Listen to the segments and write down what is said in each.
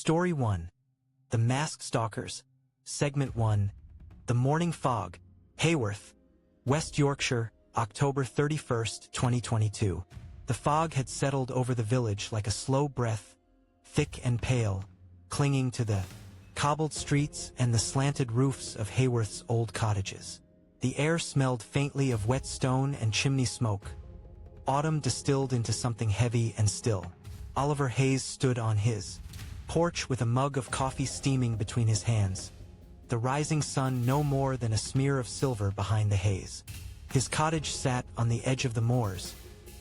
Story 1. The Masked Stalkers. Segment 1. The Morning Fog. Haworth, West Yorkshire, October 31st, 2022. The fog had settled over the village like a slow breath, thick and pale, clinging to the cobbled streets and the slanted roofs of Haworth's old cottages. The air smelled faintly of wet stone and chimney smoke. Autumn distilled into something heavy and still. Oliver Hayes stood on his porch with a mug of coffee steaming between his hands, the rising sun no more than a smear of silver behind the haze. His cottage sat on the edge of the moors,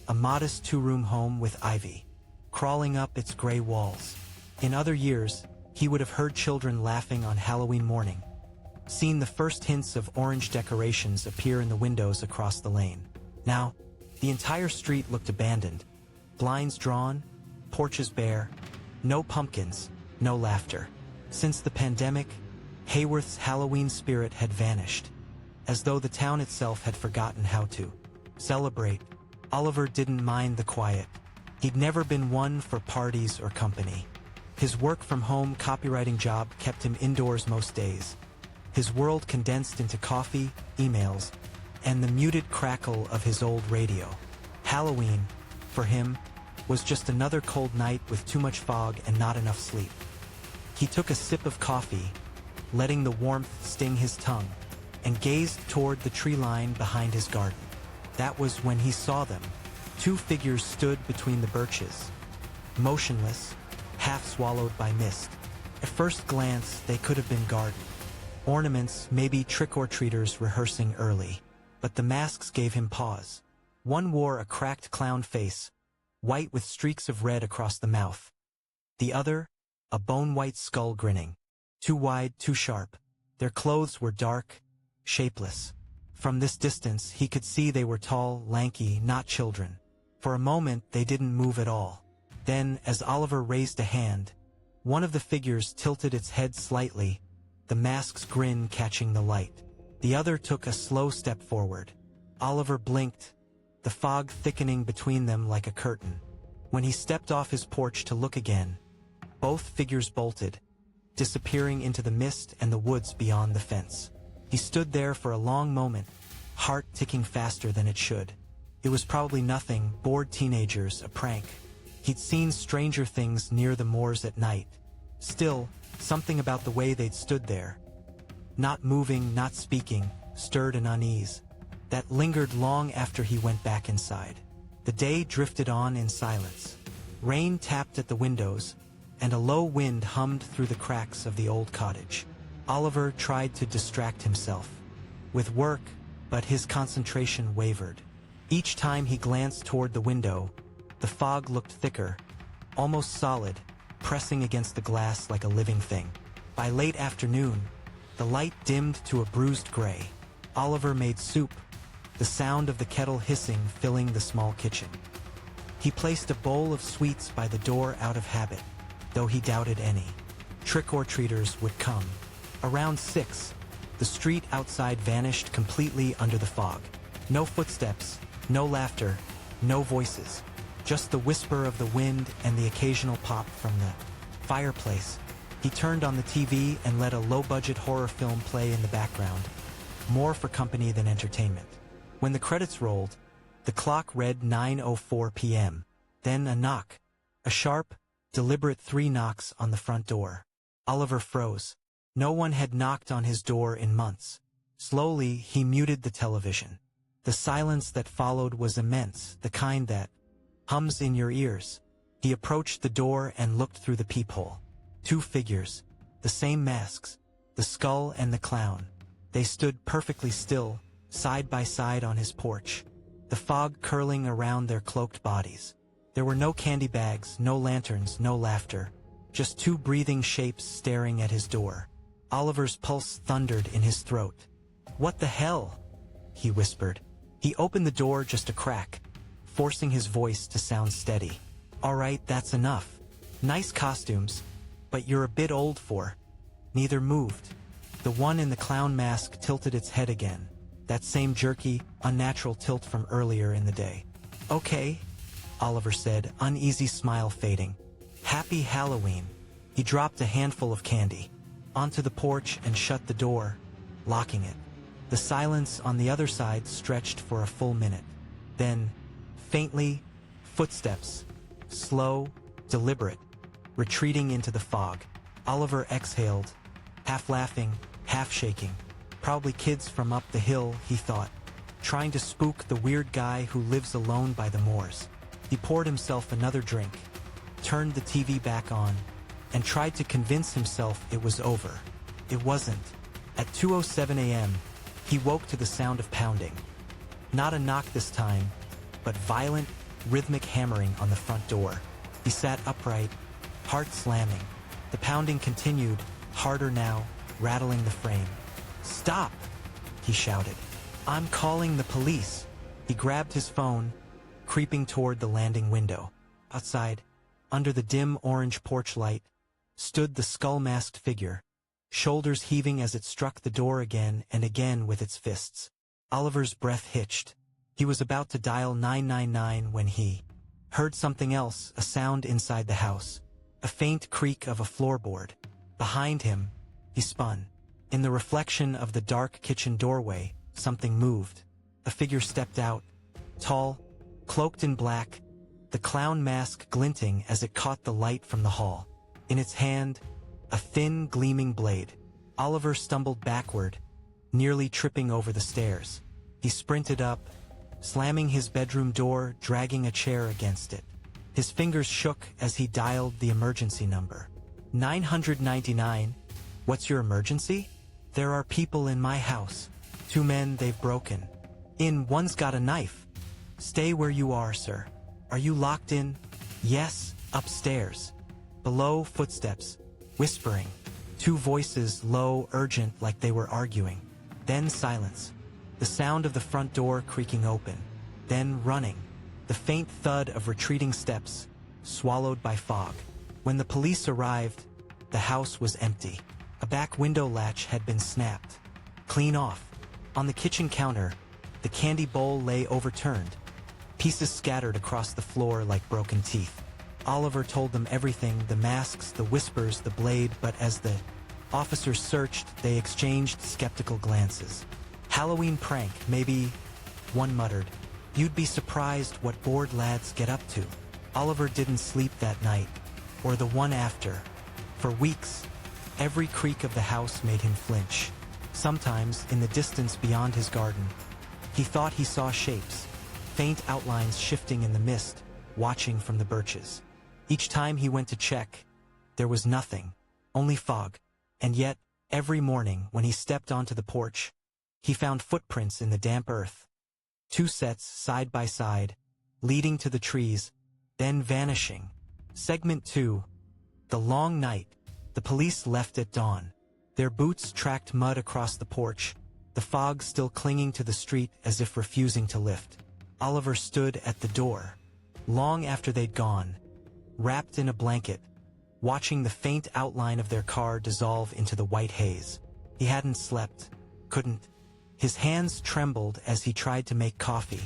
a modest two-room home with ivy crawling up its gray walls. In other years, he would have heard children laughing on Halloween morning, seen the first hints of orange decorations appear in the windows across the lane. Now, the entire street looked abandoned, blinds drawn, porches bare, no pumpkins, no laughter. Since the pandemic, Haworth's Halloween spirit had vanished, as though the town itself had forgotten how to celebrate. Oliver didn't mind the quiet. He'd never been one for parties or company. His work-from-home copywriting job kept him indoors most days, his world condensed into coffee, emails, and the muted crackle of his old radio. Halloween, for him, was just another cold night with too much fog and not enough sleep. He took a sip of coffee, letting the warmth sting his tongue, and gazed toward the tree line behind his garden. That was when he saw them. Two figures stood between the birches, motionless, half swallowed by mist. At first glance, they could have been garden ornaments, maybe trick-or-treaters rehearsing early. But the masks gave him pause. One wore a cracked clown face, white with streaks of red across the mouth. The other, a bone-white skull grinning. Too wide, too sharp. Their clothes were dark, shapeless. From this distance, he could see they were tall, lanky, not children. For a moment, they didn't move at all. Then, as Oliver raised a hand, one of the figures tilted its head slightly, the mask's grin catching the light. The other took a slow step forward. Oliver blinked, the fog thickening between them like a curtain. When he stepped off his porch to look again, both figures bolted, disappearing into the mist and the woods beyond the fence. He stood there for a long moment, heart ticking faster than it should. It was probably nothing, bored teenagers, a prank. He'd seen stranger things near the moors at night. Still, something about the way they'd stood there, not moving, not speaking, stirred an unease that lingered long after he went back inside. The day drifted on in silence. Rain tapped at the windows, and a low wind hummed through the cracks of the old cottage. Oliver tried to distract himself with work, but his concentration wavered. Each time he glanced toward the window, the fog looked thicker, almost solid, pressing against the glass like a living thing. By late afternoon, the light dimmed to a bruised gray. Oliver made soup, the sound of the kettle hissing filling the small kitchen. He placed a bowl of sweets by the door out of habit, though he doubted any trick-or-treaters would come. Around 6, the street outside vanished completely under the fog. No footsteps, no laughter, no voices, just the whisper of the wind and the occasional pop from the fireplace. He turned on the TV and let a low-budget horror film play in the background, more for company than entertainment. When the credits rolled, the clock read 9:04 p.m. Then a knock. A sharp, deliberate 3 knocks on the front door. Oliver froze. No one had knocked on his door in months. Slowly, he muted the television. The silence that followed was immense, the kind that hums in your ears. He approached the door and looked through the peephole. 2 figures, the same masks, the skull and the clown. They stood perfectly still, side by side on his porch, the fog curling around their cloaked bodies. There were no candy bags, no lanterns, no laughter, just 2 breathing shapes staring at his door. Oliver's pulse thundered in his throat. "What the hell?" he whispered. He opened the door just a crack, forcing his voice to sound steady. "All right, that's enough. Nice costumes, but you're a bit old for." Neither moved. The one in the clown mask tilted its head again, that same jerky, unnatural tilt from earlier in the day. "Okay," Oliver said, uneasy smile fading. "Happy Halloween." He dropped a handful of candy onto the porch and shut the door, locking it. The silence on the other side stretched for a full minute. Then, faintly, footsteps, slow, deliberate, retreating into the fog. Oliver exhaled, half laughing, half shaking. Probably kids from up the hill, he thought, trying to spook the weird guy who lives alone by the moors. He poured himself another drink, turned the TV back on, and tried to convince himself it was over. It wasn't. At 2:07 a.m., he woke to the sound of pounding. Not a knock this time, but violent, rhythmic hammering on the front door. He sat upright, heart slamming. The pounding continued, harder now, rattling the frame. "Stop!" he shouted. "I'm calling the police." He grabbed his phone, creeping toward the landing window. Outside, under the dim orange porch light, stood the skull-masked figure, shoulders heaving as it struck the door again and again with its fists. Oliver's breath hitched. He was about to dial 999 when he heard something else, a sound inside the house, a faint creak of a floorboard. Behind him, he spun. In the reflection of the dark kitchen doorway, something moved. A figure stepped out, tall, cloaked in black, the clown mask glinting as it caught the light from the hall. In its hand, a thin, gleaming blade. Oliver stumbled backward, nearly tripping over the stairs. He sprinted up, slamming his bedroom door, dragging a chair against it. His fingers shook as he dialed the emergency number. 999, "What's your emergency?" "There are people in my house. 2 men, they've broken in. One's got a knife." "Stay where you are, sir." "Are you locked in?" "Yes, upstairs." Below, footsteps, whispering. 2 voices, low, urgent, like they were arguing. Then silence. The sound of the front door creaking open. Then running. The faint thud of retreating steps, swallowed by fog. When the police arrived, the house was empty. A back window latch had been snapped, clean off. On the kitchen counter, the candy bowl lay overturned, pieces scattered across the floor like broken teeth. Oliver told them everything, the masks, the whispers, the blade, but as the officers searched, they exchanged skeptical glances. "Halloween prank, maybe," one muttered. "You'd be surprised what bored lads get up to." Oliver didn't sleep that night, or the one after. For weeks, every creak of the house made him flinch. Sometimes, in the distance beyond his garden, he thought he saw shapes, faint outlines shifting in the mist, watching from the birches. Each time he went to check, there was nothing, only fog. And yet, every morning when he stepped onto the porch, he found footprints in the damp earth. 2 sets side by side, leading to the trees, then vanishing. Segment 2. The long night. The police left at dawn. Their boots tracked mud across the porch, the fog still clinging to the street as if refusing to lift. Oliver stood at the door, long after they'd gone, wrapped in a blanket, watching the faint outline of their car dissolve into the white haze. He hadn't slept, couldn't. His hands trembled as he tried to make coffee,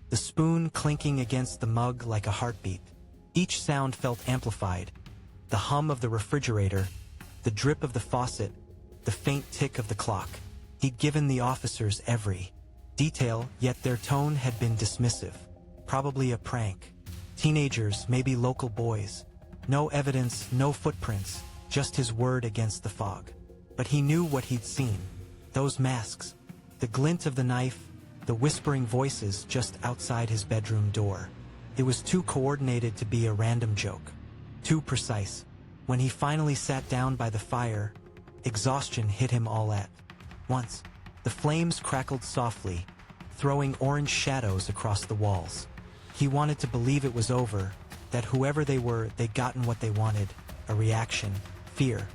the spoon clinking against the mug like a heartbeat. Each sound felt amplified, the hum of the refrigerator, the drip of the faucet, the faint tick of the clock. He'd given the officers every detail, yet their tone had been dismissive. Probably a prank. Teenagers, maybe local boys. No evidence, no footprints, just his word against the fog. But he knew what he'd seen. Those masks, the glint of the knife, the whispering voices just outside his bedroom door. It was too coordinated to be a random joke. Too precise. When he finally sat down by the fire, exhaustion hit him all at once. The flames crackled softly, throwing orange shadows across the walls. He wanted to believe it was over, that whoever they were, they'd gotten what they wanted, a reaction, fear.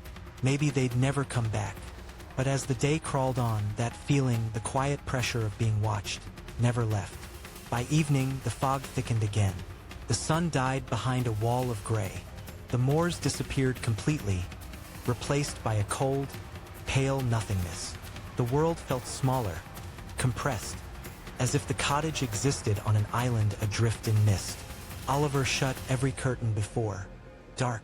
Maybe they'd never come back. But as the day crawled on, that feeling, the quiet pressure of being watched, never left. By evening, the fog thickened again. The sun died behind a wall of gray. The moors disappeared completely, replaced by a cold, pale nothingness. The world felt smaller, compressed, as if the cottage existed on an island adrift in mist. Oliver shut every curtain before. Dark.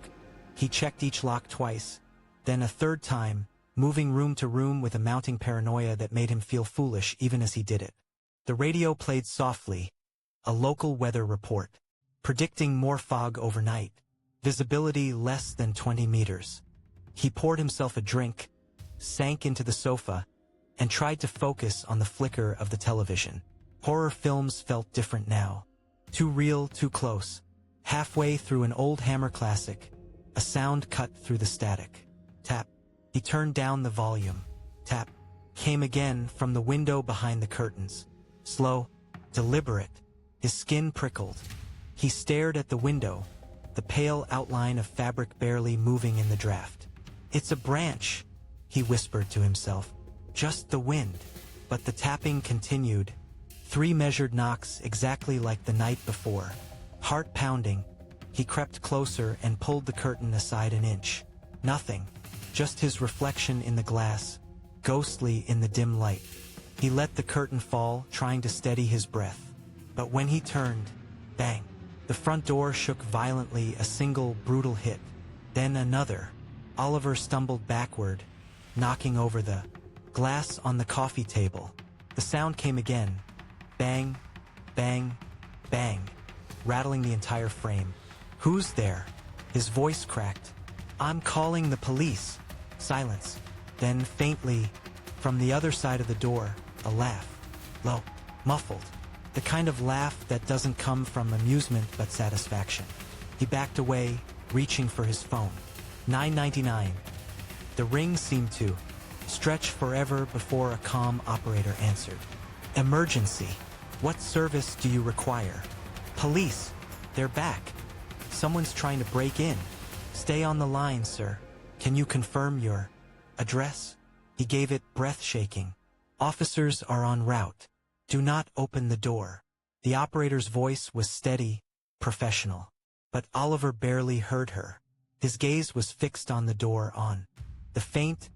He checked each lock twice, then a third time, moving room to room with a mounting paranoia that made him feel foolish even as he did it. The radio played softly, a local weather report, predicting more fog overnight, visibility less than 20 meters. He poured himself a drink, sank into the sofa, and tried to focus on the flicker of the television. Horror films felt different now. Too real, too close. Halfway through an old Hammer classic, a sound cut through the static. Tap. He turned down the volume. Tap. Came again from the window behind the curtains. Slow, deliberate. His skin prickled. He stared at the window, the pale outline of fabric barely moving in the draft. "It's a branch," he whispered to himself. "Just the wind." But the tapping continued. 3 measured knocks exactly like the night before. Heart pounding, he crept closer and pulled the curtain aside an inch. Nothing. Just his reflection in the glass, ghostly in the dim light. He let the curtain fall, trying to steady his breath. But when he turned, bang! The front door shook violently, a single brutal hit. Then another. Oliver stumbled backward, knocking over the glass on the coffee table. The sound came again. Bang, bang, bang, rattling the entire frame. "Who's there?" His voice cracked. "I'm calling the police." Silence. Then faintly, from the other side of the door, a laugh. Low, muffled. The kind of laugh that doesn't come from amusement but satisfaction. He backed away, reaching for his phone. 999. The ring seemed to stretch forever before a calm operator answered. "Emergency. What service do you require?" "Police. They're back. Someone's trying to break in." "Stay on the line, sir. Can you confirm your address?" He gave it, breath shaking. "Officers are en route. Do not open the door." The operator's voice was steady, professional. But Oliver barely heard her. His gaze was fixed on the door, on the faint,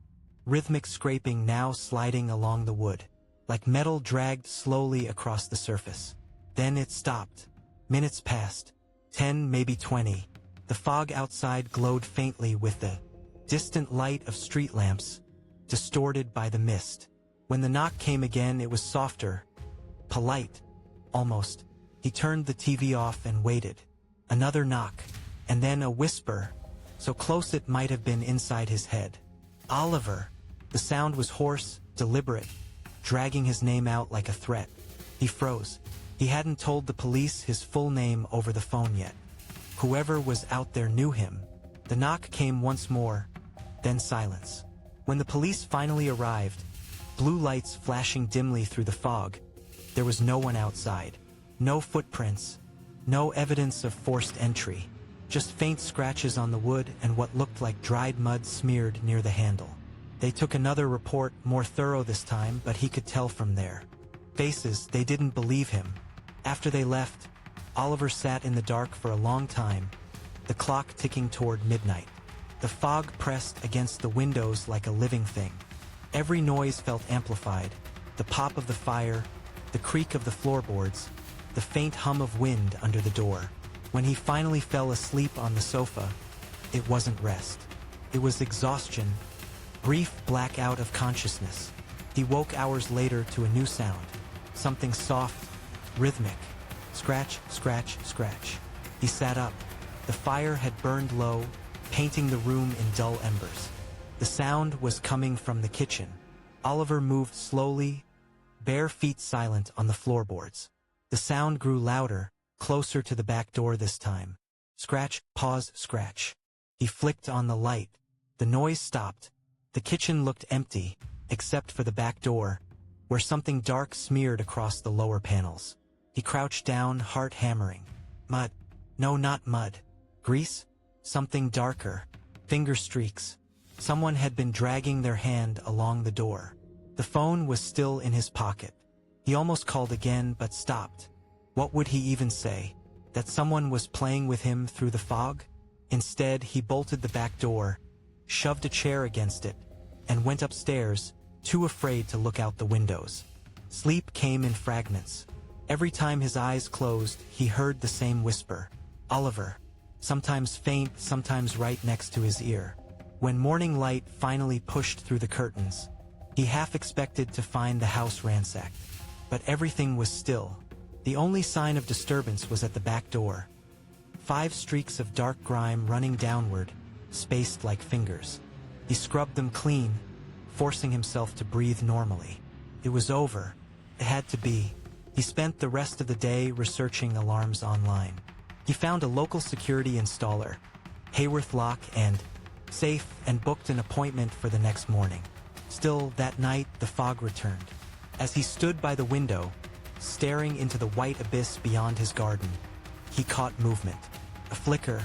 rhythmic scraping now sliding along the wood, like metal dragged slowly across the surface. Then it stopped. Minutes passed. 10, maybe 20. The fog outside glowed faintly with the distant light of street lamps, distorted by the mist. When the knock came again, it was softer, polite, almost. He turned the TV off and waited. Another knock, and then a whisper, so close it might have been inside his head. "Oliver." The sound was hoarse, deliberate, dragging his name out like a threat. He froze. He hadn't told the police his full name over the phone yet. Whoever was out there knew him. The knock came once more, then silence. When the police finally arrived, blue lights flashing dimly through the fog, there was no one outside. No footprints, no evidence of forced entry. Just faint scratches on the wood and what looked like dried mud smeared near the handle. They took another report, more thorough this time, but he could tell from their faces they didn't believe him. After they left, Oliver sat in the dark for a long time, the clock ticking toward midnight. The fog pressed against the windows like a living thing. Every noise felt amplified, the pop of the fire, the creak of the floorboards, the faint hum of wind under the door. When he finally fell asleep on the sofa, it wasn't rest. It was exhaustion, brief blackout of consciousness. He woke hours later to a new sound, something soft, rhythmic. Scratch, scratch, scratch. He sat up. The fire had burned low, painting the room in dull embers. The sound was coming from the kitchen. Oliver moved slowly, bare feet silent on the floorboards. The sound grew louder, closer to the back door this time. Scratch, pause, scratch. He flicked on the light. The noise stopped. The kitchen looked empty, except for the back door, where something dark smeared across the lower panels. He crouched down, heart hammering. Mud. No, not mud. Grease? Something darker. Finger streaks. Someone had been dragging their hand along the door. The phone was still in his pocket. He almost called again, but stopped. What would he even say? That someone was playing with him through the fog? Instead, he bolted the back door, shoved a chair against it, and went upstairs, too afraid to look out the windows. Sleep came in fragments. Every time his eyes closed, he heard the same whisper. "Oliver." sometimes faint, sometimes right next to his ear. When morning light finally pushed through the curtains, he half expected to find the house ransacked. But everything was still. The only sign of disturbance was at the back door. 5 streaks of dark grime running downward, spaced like fingers. He scrubbed them clean, forcing himself to breathe normally. It was over. It had to be. He spent the rest of the day researching alarms online. He found a local security installer, Haworth lock and safe, and booked an appointment for the next morning. Still, that night, the fog returned. As he stood by the window, staring into the white abyss beyond his garden, he caught movement. A flicker,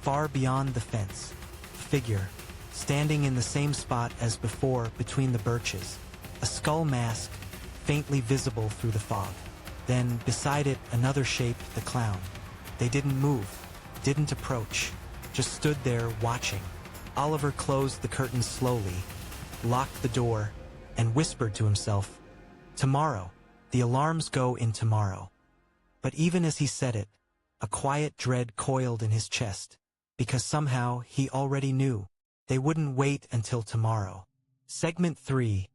far beyond the fence. A figure, standing in the same spot as before between the birches. A skull mask, faintly visible through the fog. Then, beside it, another shape, the clown. They didn't move, didn't approach, just stood there watching. Oliver closed the curtains slowly, locked the door, and whispered to himself, "Tomorrow. The alarms go in tomorrow." But even as he said it, a quiet dread coiled in his chest, because somehow he already knew they wouldn't wait until tomorrow. Segment 3.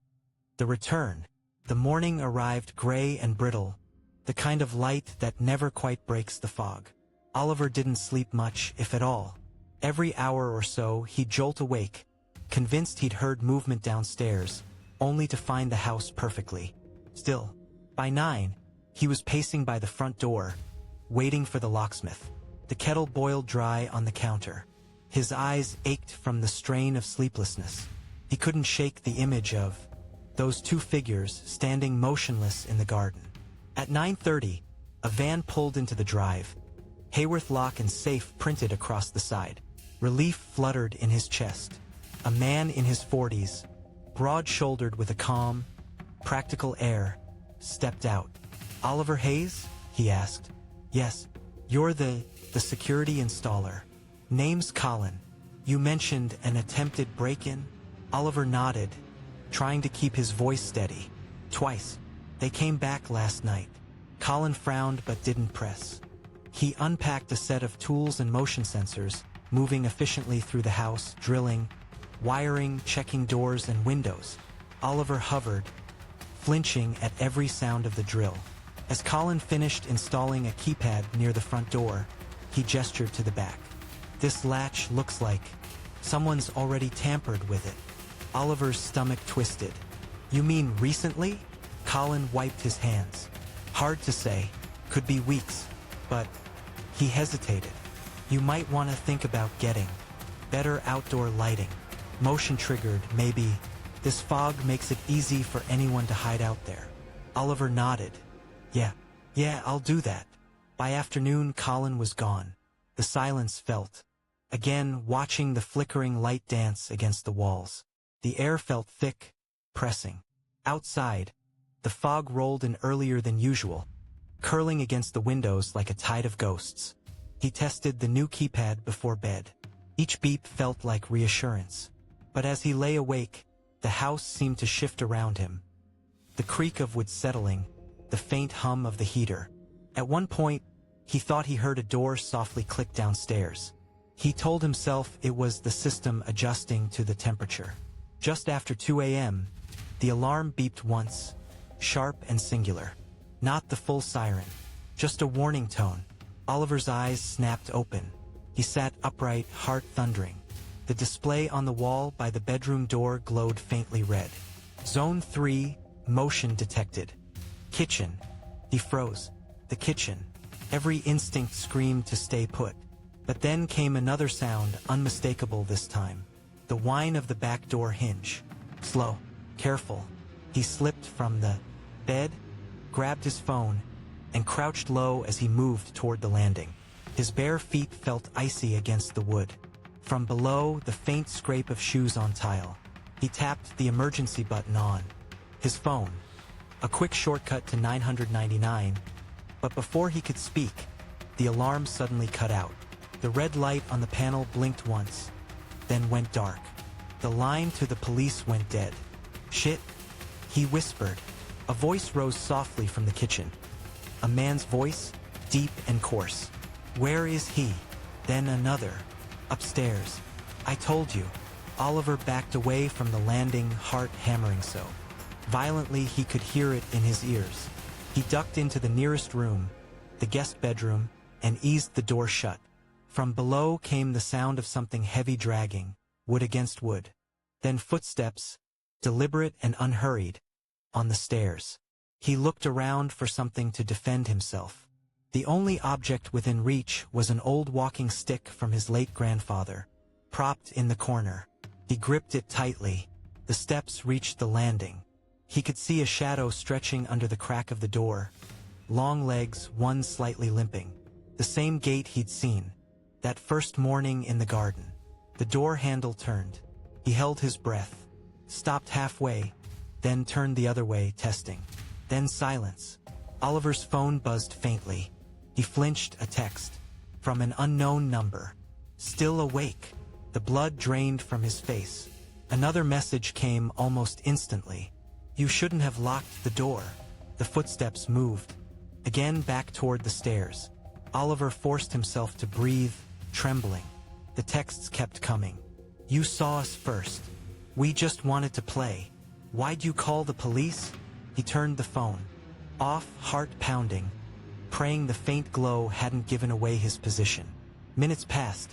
The Return. The morning arrived gray and brittle, the kind of light that never quite breaks the fog. Oliver didn't sleep much, if at all. Every hour or so he'd jolt awake, convinced he'd heard movement downstairs, only to find the house perfectly still. By 9, he was pacing by the front door, waiting for the locksmith. The kettle boiled dry on the counter. His eyes ached from the strain of sleeplessness. He couldn't shake the image of those 2 figures standing motionless in the garden. At 9:30, a van pulled into the drive. Haworth lock and safe printed across the side. Relief fluttered in his chest. A man in his 40s, broad-shouldered with a calm, practical air, stepped out. "Oliver Hayes?" he asked. "Yes, you're the security installer. Name's Colin. You mentioned an attempted break-in?" Oliver nodded, trying to keep his voice steady. "Twice. They came back last night." Colin frowned but didn't press. He unpacked a set of tools and motion sensors, moving efficiently through the house, drilling, wiring, checking doors and windows. Oliver hovered, flinching at every sound of the drill. As Colin finished installing a keypad near the front door, he gestured to the back. "This latch looks like someone's already tampered with it." Oliver's stomach twisted. "You mean recently?" Colin wiped his hands. "Hard to say. Could be weeks. But..." He hesitated. "You might want to think about getting better outdoor lighting. Motion triggered, maybe. This fog makes it easy for anyone to hide out there." Oliver nodded. Yeah, I'll do that." By afternoon, Colin was gone. The silence felt. Again, watching the flickering light dance against the walls. The air felt thick, pressing. Outside, the fog rolled in earlier than usual, curling against the windows like a tide of ghosts. He tested the new keypad before bed. Each beep felt like reassurance. But as he lay awake, the house seemed to shift around him. The creak of wood settling, the faint hum of the heater. At one point, he thought he heard a door softly click downstairs. He told himself it was the system adjusting to the temperature. Just after 2 a.m., the alarm beeped once, sharp and singular. Not the full siren, just a warning tone. Oliver's eyes snapped open. He sat upright, heart thundering. The display on the wall by the bedroom door glowed faintly red. Zone 3, motion detected. Kitchen. He froze. The kitchen. Every instinct screamed to stay put. But then came another sound, unmistakable this time. The whine of the back door hinge. Slow. Careful. He slipped from the bed, grabbed his phone, and crouched low as he moved toward the landing. His bare feet felt icy against the wood. From below, the faint scrape of shoes on tile. He tapped the emergency button on his phone. A quick shortcut to 999, but before he could speak, the alarm suddenly cut out. The red light on the panel blinked once, then went dark. The line to the police went dead. "Shit," he whispered. A voice rose softly from the kitchen. A man's voice, deep and coarse. "Where is he?" Then another. Upstairs. I told you. Oliver backed away from the landing, heart hammering so violently he could hear it in his ears. He ducked into the nearest room, the guest bedroom, and eased the door shut. From below came the sound of something heavy dragging, wood against wood. Then footsteps, deliberate and unhurried, on the stairs. He looked around for something to defend himself. The only object within reach was an old walking stick from his late grandfather, propped in the corner. He gripped it tightly. The steps reached the landing. He could see a shadow stretching under the crack of the door. Long legs, one slightly limping. The same gait he'd seen. That first morning in the garden. The door handle turned. He held his breath. Stopped halfway. Then turned the other way, testing. Then silence. Oliver's phone buzzed faintly. He flinched. A text. From an unknown number. Still awake. The blood drained from his face. Another message came almost instantly. You shouldn't have locked the door. The footsteps moved. Again back toward the stairs. Oliver forced himself to breathe, trembling. The texts kept coming. You saw us first. We just wanted to play. Why'd you call the police? He turned the phone off, heart pounding, praying the faint glow hadn't given away his position. Minutes passed.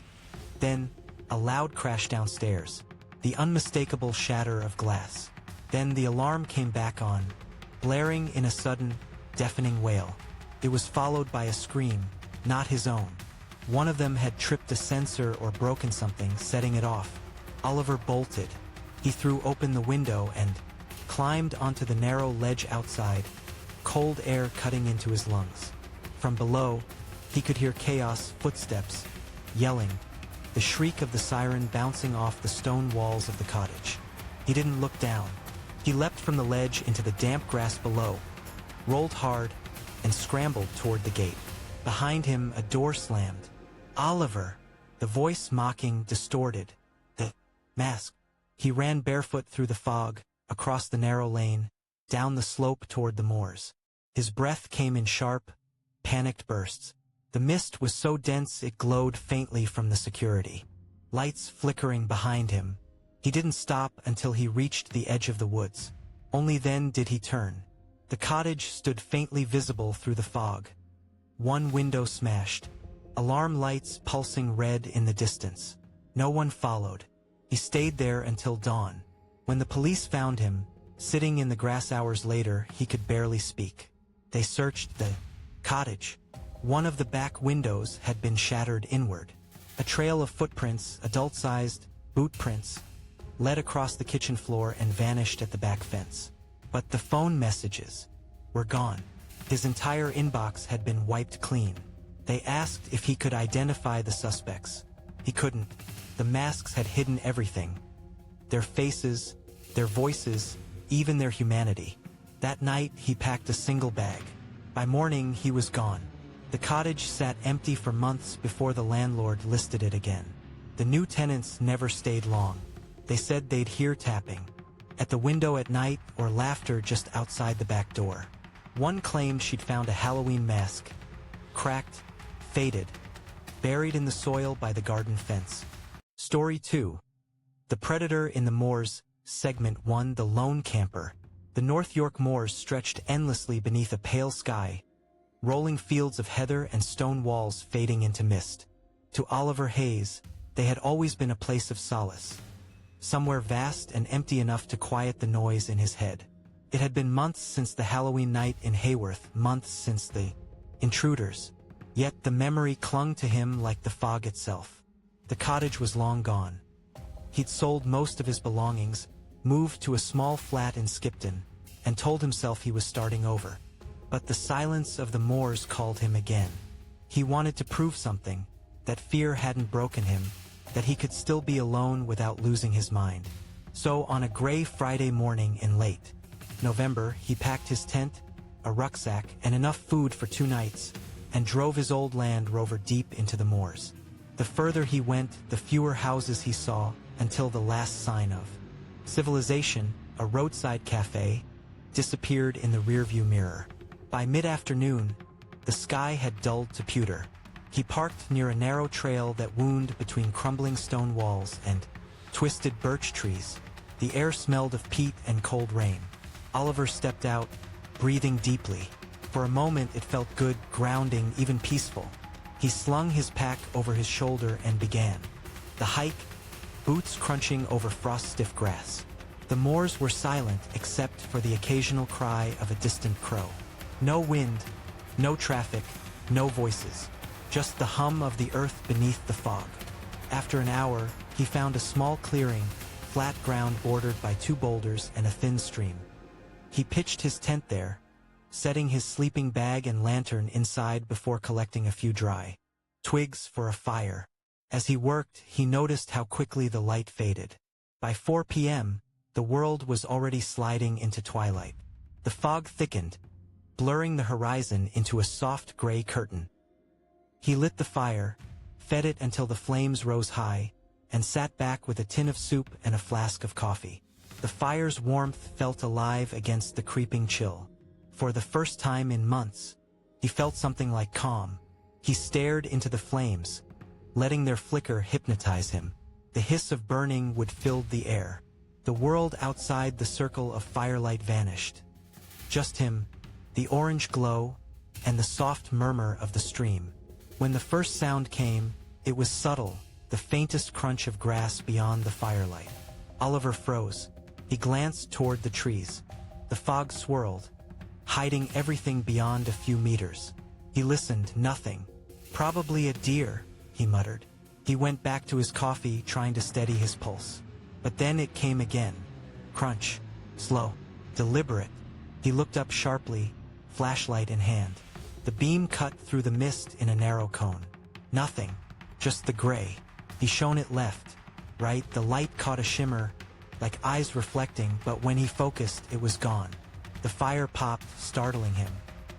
Then, a loud crash downstairs. The unmistakable shatter of glass. Then the alarm came back on, blaring in a sudden, deafening wail. It was followed by a scream, not his own. One of them had tripped a sensor or broken something, setting it off. Oliver bolted. He threw open the window and climbed onto the narrow ledge outside, cold air cutting into his lungs. From below, he could hear chaos, footsteps, yelling, the shriek of the siren bouncing off the stone walls of the cottage. He didn't look down. He leapt from the ledge into the damp grass below, rolled hard, and scrambled toward the gate. Behind him, a door slammed. Oliver! The voice mocking, distorted. The mask. He ran barefoot through the fog, across the narrow lane, down the slope toward the moors. His breath came in sharp, panicked bursts. The mist was so dense it glowed faintly from the security. Lights flickering behind him. He didn't stop until he reached the edge of the woods. Only then did he turn. The cottage stood faintly visible through the fog. One window smashed. Alarm lights pulsing red in the distance. No one followed. He stayed there until dawn. When the police found him, sitting in the grass hours later, he could barely speak. They searched the cottage. One of the back windows had been shattered inward. A trail of footprints, adult-sized, boot prints, led across the kitchen floor and vanished at the back fence. But the phone messages were gone. His entire inbox had been wiped clean. They asked if he could identify the suspects. He couldn't. The masks had hidden everything. Their faces, their voices, even their humanity. That night, he packed a single bag. By morning, he was gone. The cottage sat empty for months before the landlord listed it again. The new tenants never stayed long. They said they'd hear tapping at the window at night or laughter just outside the back door. One claimed she'd found a Halloween mask, cracked, faded, buried in the soil by the garden fence. Story 2. The Predator in the Moors, Segment 1. The Lone Camper. The North York moors stretched endlessly beneath a pale sky, rolling fields of heather and stone walls fading into mist. To Oliver Hayes, they had always been a place of solace, somewhere vast and empty enough to quiet the noise in his head. It had been months since the Halloween night in Haworth, months since the intruders. Yet the memory clung to him like the fog itself. The cottage was long gone. He'd sold most of his belongings, moved to a small flat in Skipton, and told himself he was starting over. But the silence of the moors called him again. He wanted to prove something, that fear hadn't broken him, that he could still be alone without losing his mind. So on a gray Friday morning in late November, he packed his tent, a rucksack, and enough food for 2 nights, and drove his old Land Rover deep into the moors. The further he went, the fewer houses he saw, until the last sign of civilization, a roadside cafe, disappeared in the rearview mirror. By mid-afternoon, the sky had dulled to pewter. He parked near a narrow trail that wound between crumbling stone walls and twisted birch trees. The air smelled of peat and cold rain. Oliver stepped out, breathing deeply. For a moment it felt good, grounding, even peaceful. He slung his pack over his shoulder and began the hike, boots crunching over frost-stiff grass. The moors were silent except for the occasional cry of a distant crow. No wind, no traffic, no voices. Just the hum of the earth beneath the fog. After an hour, he found a small clearing, flat ground bordered by 2 boulders and a thin stream. He pitched his tent there, setting his sleeping bag and lantern inside before collecting a few dry twigs for a fire. As he worked, he noticed how quickly the light faded. By 4 p.m., the world was already sliding into twilight. The fog thickened, blurring the horizon into a soft gray curtain. He lit the fire, fed it until the flames rose high, and sat back with a tin of soup and a flask of coffee. The fire's warmth felt alive against the creeping chill. For the first time in months, he felt something like calm. He stared into the flames, letting their flicker hypnotize him. The hiss of burning would fill the air. The world outside the circle of firelight vanished. Just him, the orange glow, and the soft murmur of the stream. When the first sound came, it was subtle, the faintest crunch of grass beyond the firelight. Oliver froze. He glanced toward the trees. The fog swirled, hiding everything beyond a few meters. He listened, nothing. Probably a deer, he muttered. He went back to his coffee, trying to steady his pulse. But then it came again. Crunch. Slow. Deliberate. He looked up sharply, flashlight in hand. The beam cut through the mist in a narrow cone. Nothing. Just the gray. He shone it left, right. The light caught a shimmer, like eyes reflecting, but when he focused, it was gone. The fire popped, startling him.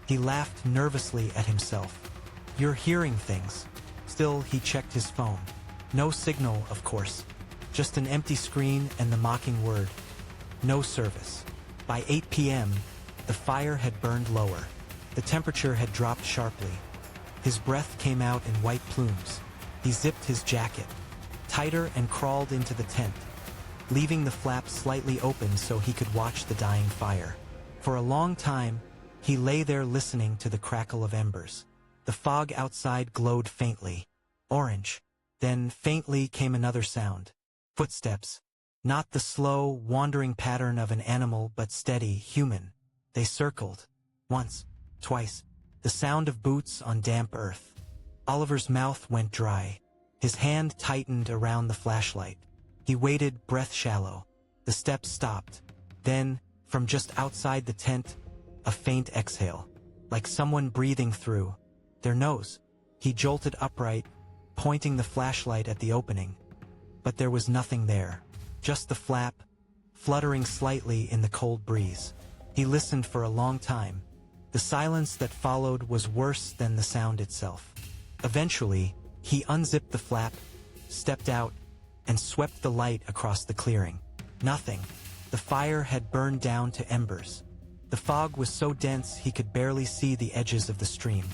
He laughed nervously at himself. You're hearing things. Still, he checked his phone. No signal, of course. Just an empty screen and the mocking word. No service. By 8 p.m., the fire had burned lower. The temperature had dropped sharply. His breath came out in white plumes. He zipped his jacket tighter and crawled into the tent, leaving the flap slightly open so he could watch the dying fire. For a long time, he lay there listening to the crackle of embers. The fog outside glowed faintly, orange. Then faintly came another sound. Footsteps. Not the slow, wandering pattern of an animal, but steady, human. They circled. Once, twice. The sound of boots on damp earth. Oliver's mouth went dry. His hand tightened around the flashlight. He waited, breath shallow. The steps stopped. Then, from just outside the tent, a faint exhale. Like someone breathing through their nose. He jolted upright, pointing the flashlight at the opening. But there was nothing there. Just the flap, fluttering slightly in the cold breeze. He listened for a long time. The silence that followed was worse than the sound itself. Eventually, he unzipped the flap, stepped out, and swept the light across the clearing. Nothing. The fire had burned down to embers. The fog was so dense he could barely see the edges of the stream.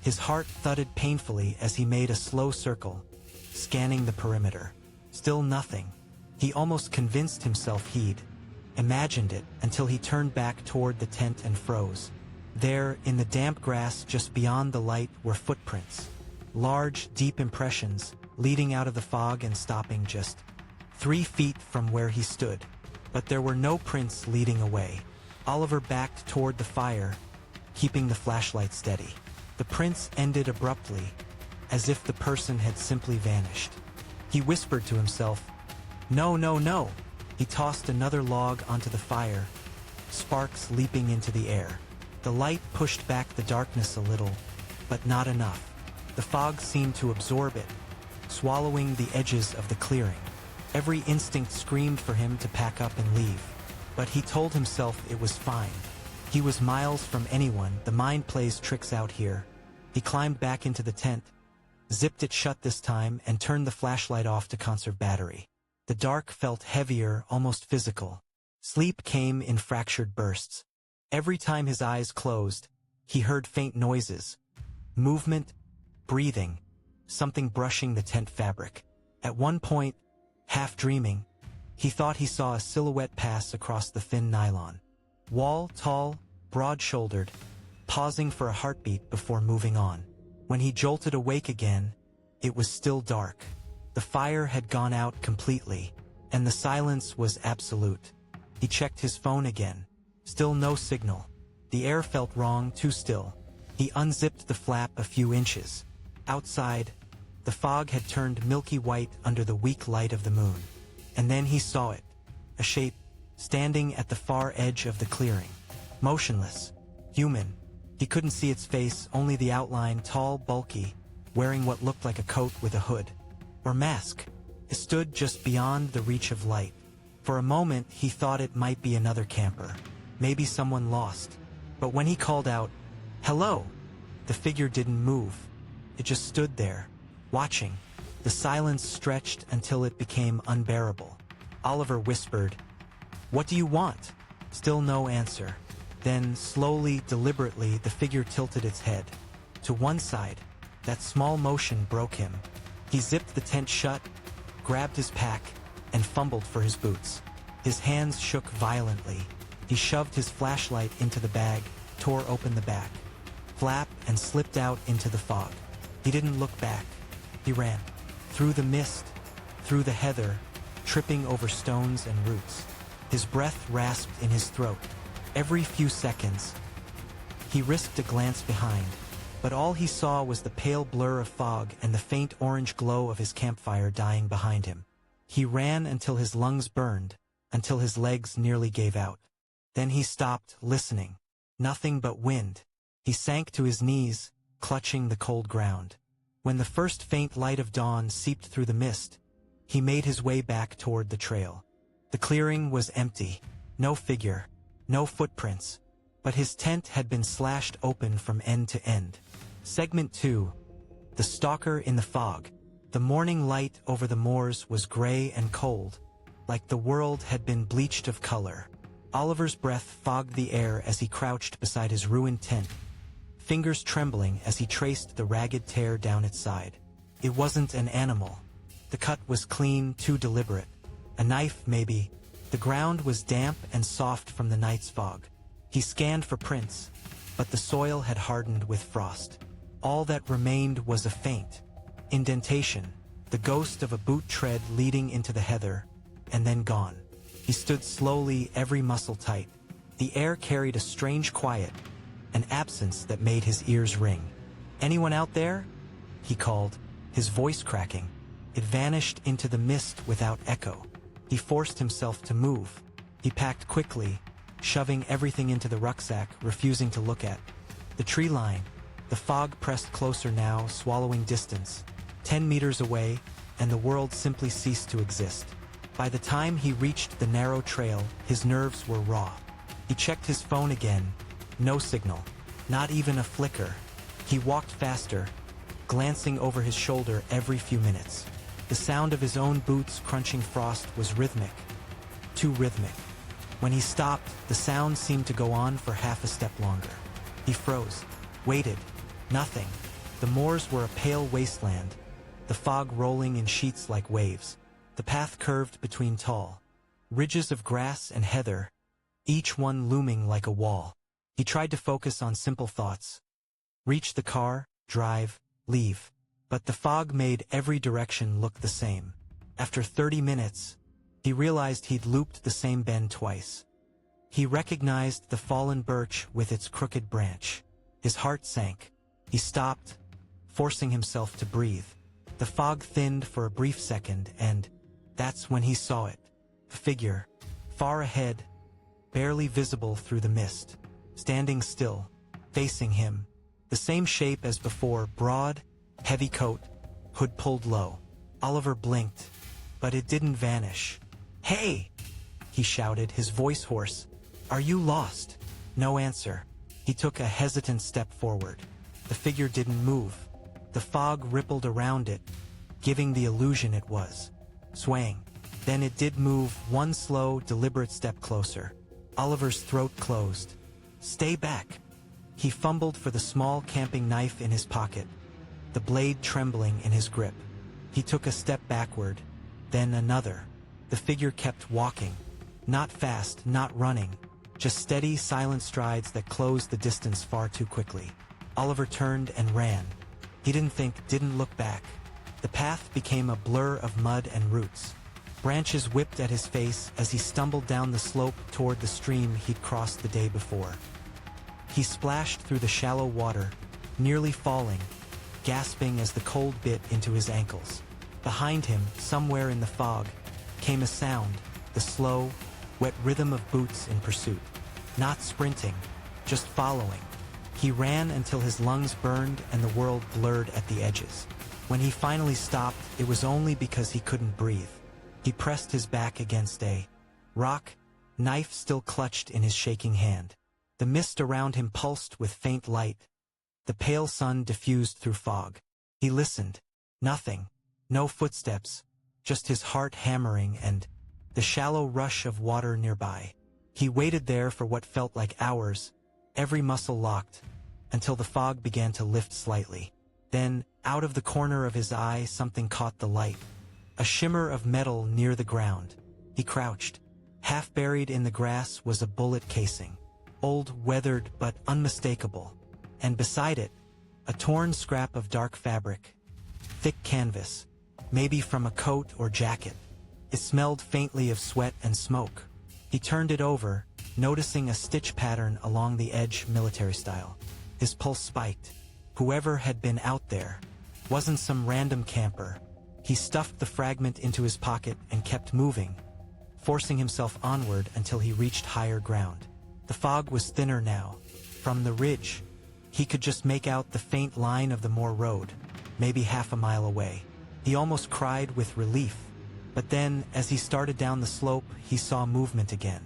His heart thudded painfully as he made a slow circle, scanning the perimeter. Still nothing. He almost convinced himself he'd imagined it until he turned back toward the tent and froze. There, in the damp grass just beyond the light, were footprints. Large, deep impressions, leading out of the fog and stopping just 3 feet from where he stood. But there were no prints leading away. Oliver backed toward the fire, keeping the flashlight steady. The prints ended abruptly, as if the person had simply vanished. He whispered to himself, "No, no, no!" He tossed another log onto the fire, sparks leaping into the air. The light pushed back the darkness a little, but not enough. The fog seemed to absorb it, swallowing the edges of the clearing. Every instinct screamed for him to pack up and leave. But he told himself it was fine. He was miles from anyone. The mind plays tricks out here. He climbed back into the tent, zipped it shut this time, and turned the flashlight off to conserve battery. The dark felt heavier, almost physical. Sleep came in fractured bursts. Every time his eyes closed, he heard faint noises. Movement, breathing. something brushing the tent fabric. At one point, half dreaming, he thought he saw a silhouette pass across the thin nylon. Wall, tall, broad-shouldered, pausing for a heartbeat before moving on. When he jolted awake again, it was still dark. The fire had gone out completely, and the silence was absolute. He checked his phone again. Still no signal. The air felt wrong, too still. He unzipped the flap a few inches. Outside, the fog had turned milky white under the weak light of the moon. And then he saw it. A shape, standing at the far edge of the clearing. Motionless. Human. He couldn't see its face, only the outline, tall, bulky, wearing what looked like a coat with a hood. Or mask. It stood just beyond the reach of light. For a moment, he thought it might be another camper. Maybe someone lost. But when he called out, "Hello!" the figure didn't move. It just stood there, watching. The silence stretched until it became unbearable. Oliver whispered, "What do you want?" Still no answer. Then, slowly, deliberately, the figure tilted its head. To one side. That small motion broke him. He zipped the tent shut, grabbed his pack, and fumbled for his boots. His hands shook violently. He shoved his flashlight into the bag, tore open the back flap, and slipped out into the fog. He didn't look back. He ran. Through the mist, through the heather, tripping over stones and roots. His breath rasped in his throat. Every few seconds, he risked a glance behind, but all he saw was the pale blur of fog and the faint orange glow of his campfire dying behind him. He ran until his lungs burned, until his legs nearly gave out. Then he stopped, listening. Nothing but wind. He sank to his knees, clutching the cold ground. When the first faint light of dawn seeped through the mist, he made his way back toward the trail. The clearing was empty. No figure, no footprints, but his tent had been slashed open from end to end. Segment 2. The Stalker in the Fog. The morning light over the moors was gray and cold, like the world had been bleached of color. Oliver's breath fogged the air as he crouched beside his ruined tent, fingers trembling as he traced the ragged tear down its side. It wasn't an animal. The cut was clean, too deliberate. A knife, maybe. The ground was damp and soft from the night's fog. He scanned for prints, but the soil had hardened with frost. All that remained was a faint indentation, the ghost of a boot tread leading into the heather, and then gone. He stood slowly, every muscle tight. The air carried a strange quiet, an absence that made his ears ring. "Anyone out there?" he called, his voice cracking. It vanished into the mist without echo. He forced himself to move. He packed quickly, shoving everything into the rucksack, refusing to look at the tree line. The fog pressed closer now, swallowing distance. 10 meters away, and the world simply ceased to exist. By the time he reached the narrow trail, his nerves were raw. He checked his phone again. No signal. Not even a flicker. He walked faster, glancing over his shoulder every few minutes. The sound of his own boots crunching frost was rhythmic. Too rhythmic. When he stopped, the sound seemed to go on for half a step longer. He froze. Waited. Nothing. The moors were a pale wasteland, the fog rolling in sheets like waves. The path curved between tall ridges of grass and heather, each one looming like a wall. He tried to focus on simple thoughts. Reach the car, drive, leave. But the fog made every direction look the same. After 30 minutes, he realized he'd looped the same bend twice. He recognized the fallen birch with its crooked branch. His heart sank. He stopped, forcing himself to breathe. The fog thinned for a brief second, and that's when he saw it. A figure, far ahead, barely visible through the mist, standing still, facing him. The same shape as before, broad, heavy coat, hood pulled low. Oliver blinked, but it didn't vanish. "Hey!" he shouted, his voice hoarse. "Are you lost?" No answer. He took a hesitant step forward. The figure didn't move. The fog rippled around it, giving the illusion it was swaying. Then it did move, one slow, deliberate step closer. Oliver's throat closed. "Stay back." He fumbled for the small camping knife in his pocket. the blade trembling in his grip. He took a step backward, then another. The figure kept walking. Not fast, not running. Just steady, silent strides that closed the distance far too quickly. Oliver turned and ran. He didn't think, didn't look back. The path became a blur of mud and roots. Branches whipped at his face as he stumbled down the slope toward the stream he'd crossed the day before. He splashed through the shallow water, nearly falling, gasping as the cold bit into his ankles. Behind him, somewhere in the fog, came a sound, the slow, wet rhythm of boots in pursuit. Not sprinting, just following. He ran until his lungs burned and the world blurred at the edges. When he finally stopped, it was only because he couldn't breathe. He pressed his back against a rock, knife still clutched in his shaking hand. The mist around him pulsed with faint light. The pale sun diffused through fog. He listened. Nothing. No footsteps. Just his heart hammering and the shallow rush of water nearby. He waited there for what felt like hours, every muscle locked, until the fog began to lift slightly. Then, out of the corner of his eye, something caught the light. A shimmer of metal near the ground. He crouched. Half buried in the grass was a bullet casing. Old, weathered, but unmistakable. And beside it, a torn scrap of dark fabric. Thick canvas. Maybe from a coat or jacket. It smelled faintly of sweat and smoke. He turned it over, noticing a stitch pattern along the edge military style. His pulse spiked. Whoever had been out there wasn't some random camper. He stuffed the fragment into his pocket and kept moving, forcing himself onward until he reached higher ground. The fog was thinner now. From the ridge, he could just make out the faint line of the moor road, maybe half a mile away. He almost cried with relief. But then, as he started down the slope, he saw movement again.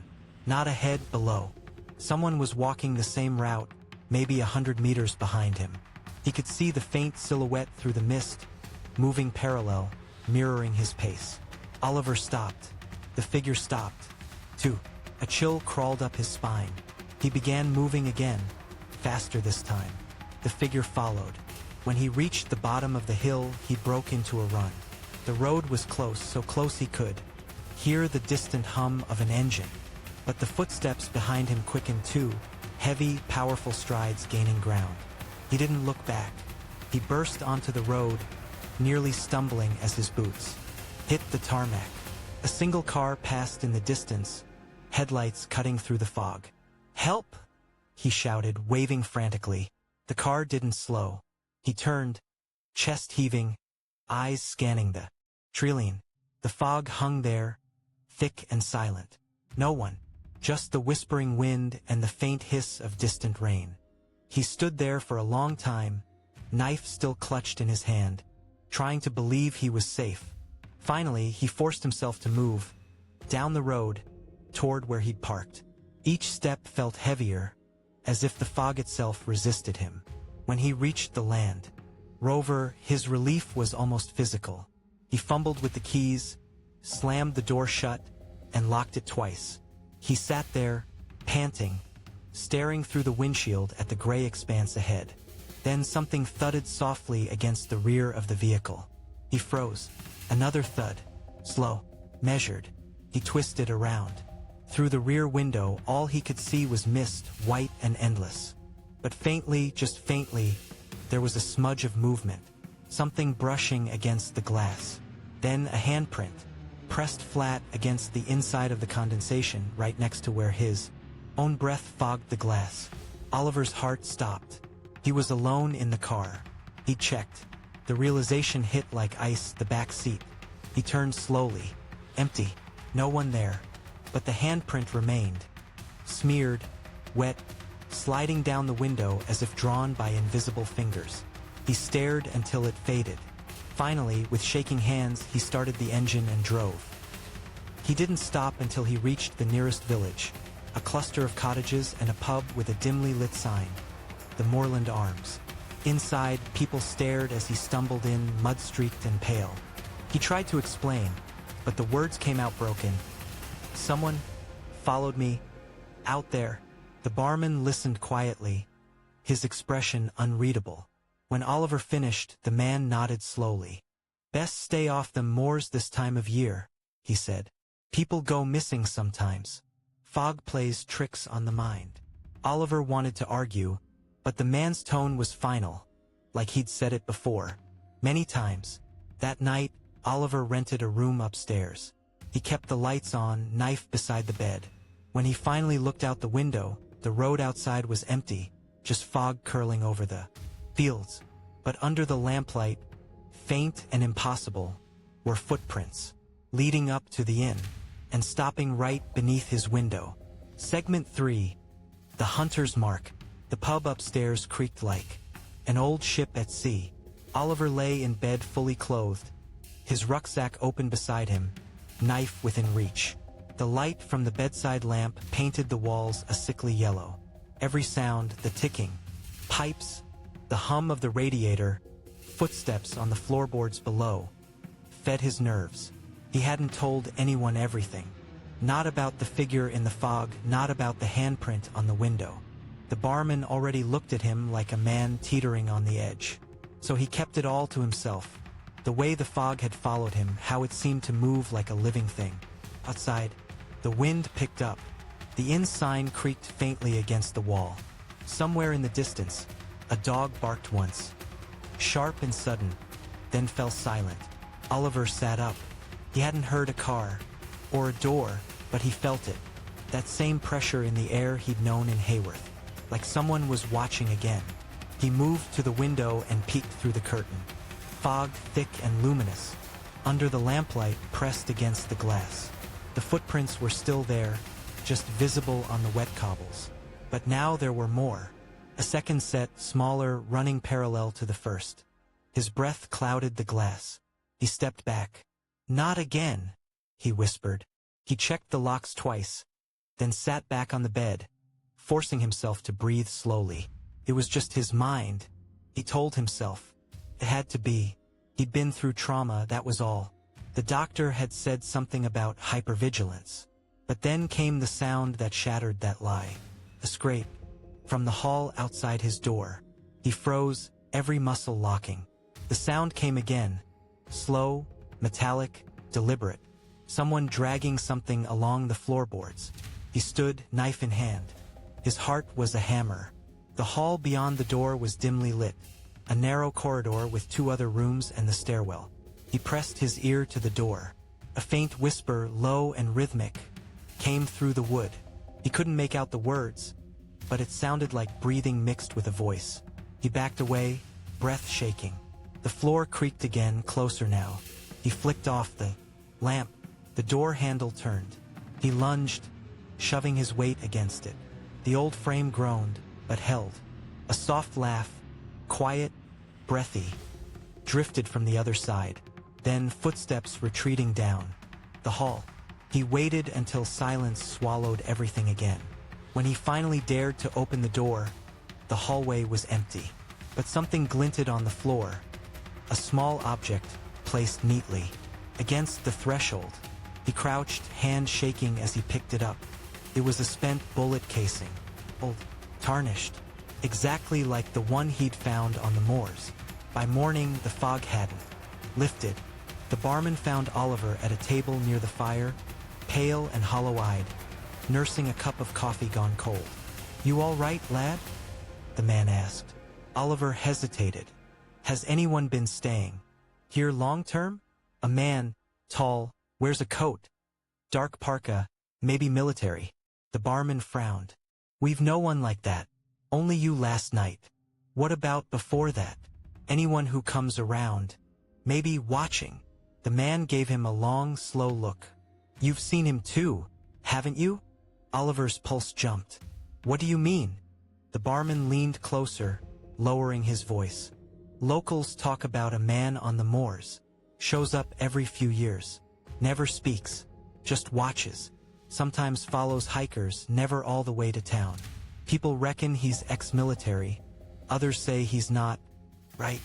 Not ahead, below. Someone was walking the same route, maybe 100 meters behind him. He could see the faint silhouette through the mist, moving parallel, mirroring his pace. Oliver stopped. The figure stopped, too. A chill crawled up his spine. He began moving again, faster this time. The figure followed. When he reached the bottom of the hill, he broke into a run. The road was close, so close he could hear the distant hum of an engine. But the footsteps behind him quickened too, heavy, powerful strides gaining ground. He didn't look back. He burst onto the road, nearly stumbling as his boots hit the tarmac. A single car passed in the distance, headlights cutting through the fog. "Help!" he shouted, waving frantically. The car didn't slow. He turned, chest heaving, eyes scanning the treeline. The fog hung there, thick and silent. No one, just the whispering wind and the faint hiss of distant rain. He stood there for a long time, knife still clutched in his hand, trying to believe he was safe. Finally, he forced himself to move, down the road, toward where he'd parked. Each step felt heavier, as if the fog itself resisted him. When he reached the land rover, his relief was almost physical. He fumbled with the keys, slammed the door shut, and locked it twice. He sat there, panting, staring through the windshield at the gray expanse ahead. Then something thudded softly against the rear of the vehicle. He froze. Another thud. Slow. Measured. He twisted around. Through the rear window, all he could see was mist, white and endless. But faintly, just faintly, there was a smudge of movement. Something brushing against the glass. Then a handprint, pressed flat against the inside of the condensation right next to where his own breath fogged the glass. Oliver's heart stopped. He was alone in the car. He checked. The realization hit like ice the back seat. He turned slowly. Empty. No one there. But the handprint remained. Smeared, wet, sliding down the window as if drawn by invisible fingers. He stared until it faded. Finally, with shaking hands, he started the engine and drove. He didn't stop until he reached the nearest village, a cluster of cottages and a pub with a dimly lit sign, the Moorland Arms. Inside, people stared as he stumbled in, mud-streaked and pale. He tried to explain, but the words came out broken. "Someone followed me out there." The barman listened quietly, his expression unreadable. When Oliver finished, the man nodded slowly. "Best stay off them moors this time of year," he said. "People go missing sometimes. Fog plays tricks on the mind." Oliver wanted to argue, but the man's tone was final, like he'd said it before, many times. That night, Oliver rented a room upstairs. He kept the lights on, knife beside the bed. When he finally looked out the window, the road outside was empty, just fog curling over the fields. But under the lamplight, faint and impossible, were footprints, leading up to the inn, and stopping right beneath his window. Segment 3. The Hunter's Mark. The pub upstairs creaked like an old ship at sea. Oliver lay in bed fully clothed, his rucksack open beside him, knife within reach. The light from the bedside lamp painted the walls a sickly yellow. Every sound, the ticking, pipes, the hum of the radiator, footsteps on the floorboards below, fed his nerves. He hadn't told anyone everything. Not about the figure in the fog, not about the handprint on the window. The barman already looked at him like a man teetering on the edge. So he kept it all to himself. The way the fog had followed him, how it seemed to move like a living thing. Outside, the wind picked up. The inn sign creaked faintly against the wall. Somewhere in the distance, a dog barked once, sharp and sudden, then fell silent. Oliver sat up. He hadn't heard a car or a door, but he felt it. That same pressure in the air he'd known in Haworth, like someone was watching again. He moved to the window and peeked through the curtain. Fog, thick and luminous, under the lamplight pressed against the glass. The footprints were still there, just visible on the wet cobbles. But now there were more. A second set, smaller, running parallel to the first. His breath clouded the glass. He stepped back. "Not again," he whispered. He checked the locks twice, then sat back on the bed, forcing himself to breathe slowly. It was just his mind, he told himself. It had to be. He'd been through trauma, that was all. The doctor had said something about hypervigilance. But then came the sound that shattered that lie. A scrape from the hall outside his door. He froze, every muscle locking. The sound came again. Slow, metallic, deliberate. Someone dragging something along the floorboards. He stood, knife in hand. His heart was a hammer. The hall beyond the door was dimly lit. A narrow corridor with 2 other rooms and the stairwell. He pressed his ear to the door. A faint whisper, low and rhythmic, came through the wood. He couldn't make out the words, but it sounded like breathing mixed with a voice. He backed away, breath shaking. The floor creaked again, closer now. He flicked off the lamp. The door handle turned. He lunged, shoving his weight against it. The old frame groaned, but held. A soft laugh, quiet, breathy, drifted from the other side. Then footsteps retreating down the hall. He waited until silence swallowed everything again. When he finally dared to open the door, the hallway was empty. But something glinted on the floor. A small object, placed neatly against the threshold. He crouched, hand shaking as he picked it up. It was a spent bullet casing, old, tarnished, exactly like the one he'd found on the moors. By morning, the fog hadn't lifted. The barman found Oliver at a table near the fire, pale and hollow-eyed, nursing a cup of coffee gone cold. "You all right, lad?" the man asked. Oliver hesitated. "Has anyone been staying here long-term?" A man, tall, wears a coat, dark parka, maybe military. The barman frowned. "We've no one like that. Only you last night." "What about before that? Anyone who comes around, maybe watching?" The man gave him a long, slow look. "You've seen him too, haven't you?" Oliver's pulse jumped. "What do you mean?" The barman leaned closer, lowering his voice. "Locals talk about a man on the moors. Shows up every few years. Never speaks. Just watches. Sometimes follows hikers, never all the way to town. People reckon he's ex-military. Others say he's not right."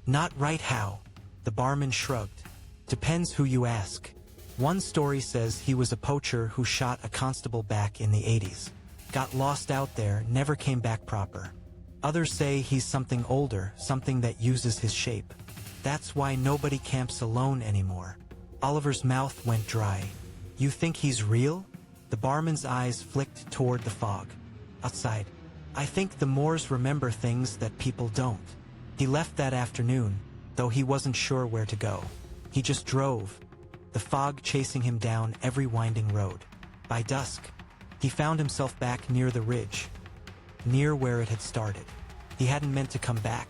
"Not right how?" The barman shrugged. "Depends who you ask. One story says he was a poacher who shot a constable back in the 80s. Got lost out there, never came back proper. Others say he's something older, something that uses his shape. That's why nobody camps alone anymore. Oliver's mouth went dry. You think he's real? The barman's eyes flicked toward the fog. Outside. I think the Moors remember things that people don't. He left that afternoon, though he wasn't sure where to go. He just drove, the fog chasing him down every winding road. By dusk, he found himself back near the ridge, near where it had started. He hadn't meant to come back,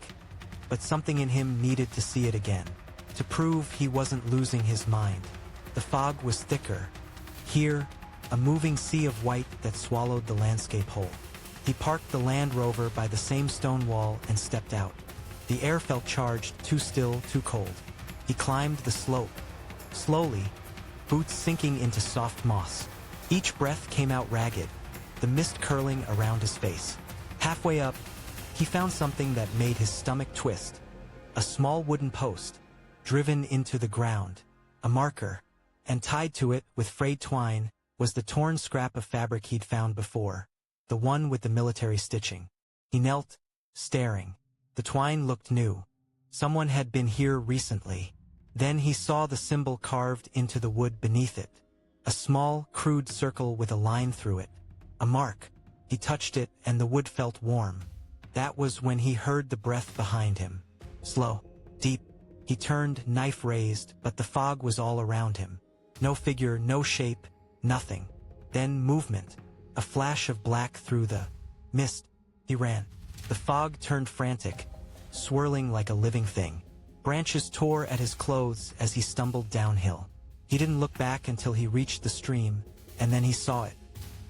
but something in him needed to see it again, to prove he wasn't losing his mind. The fog was thicker. Here, a moving sea of white that swallowed the landscape whole. He parked the Land Rover by the same stone wall and stepped out. The air felt charged, too still, too cold. He climbed the slope, slowly, boots sinking into soft moss. Each breath came out ragged, the mist curling around his face. Halfway up, he found something that made his stomach twist. A small wooden post, driven into the ground. A marker, and tied to it, with frayed twine, was the torn scrap of fabric he'd found before, the one with the military stitching. He knelt, staring. The twine looked new. Someone had been here recently. Then he saw the symbol carved into the wood beneath it. A small, crude circle with a line through it. A mark. He touched it and the wood felt warm. That was when he heard the breath behind him. Slow, deep. He turned, knife raised, but the fog was all around him. No figure, no shape, nothing. Then movement. A flash of black through the mist. He ran. The fog turned frantic, swirling like a living thing. Branches tore at his clothes as he stumbled downhill. He didn't look back until he reached the stream, and then he saw it.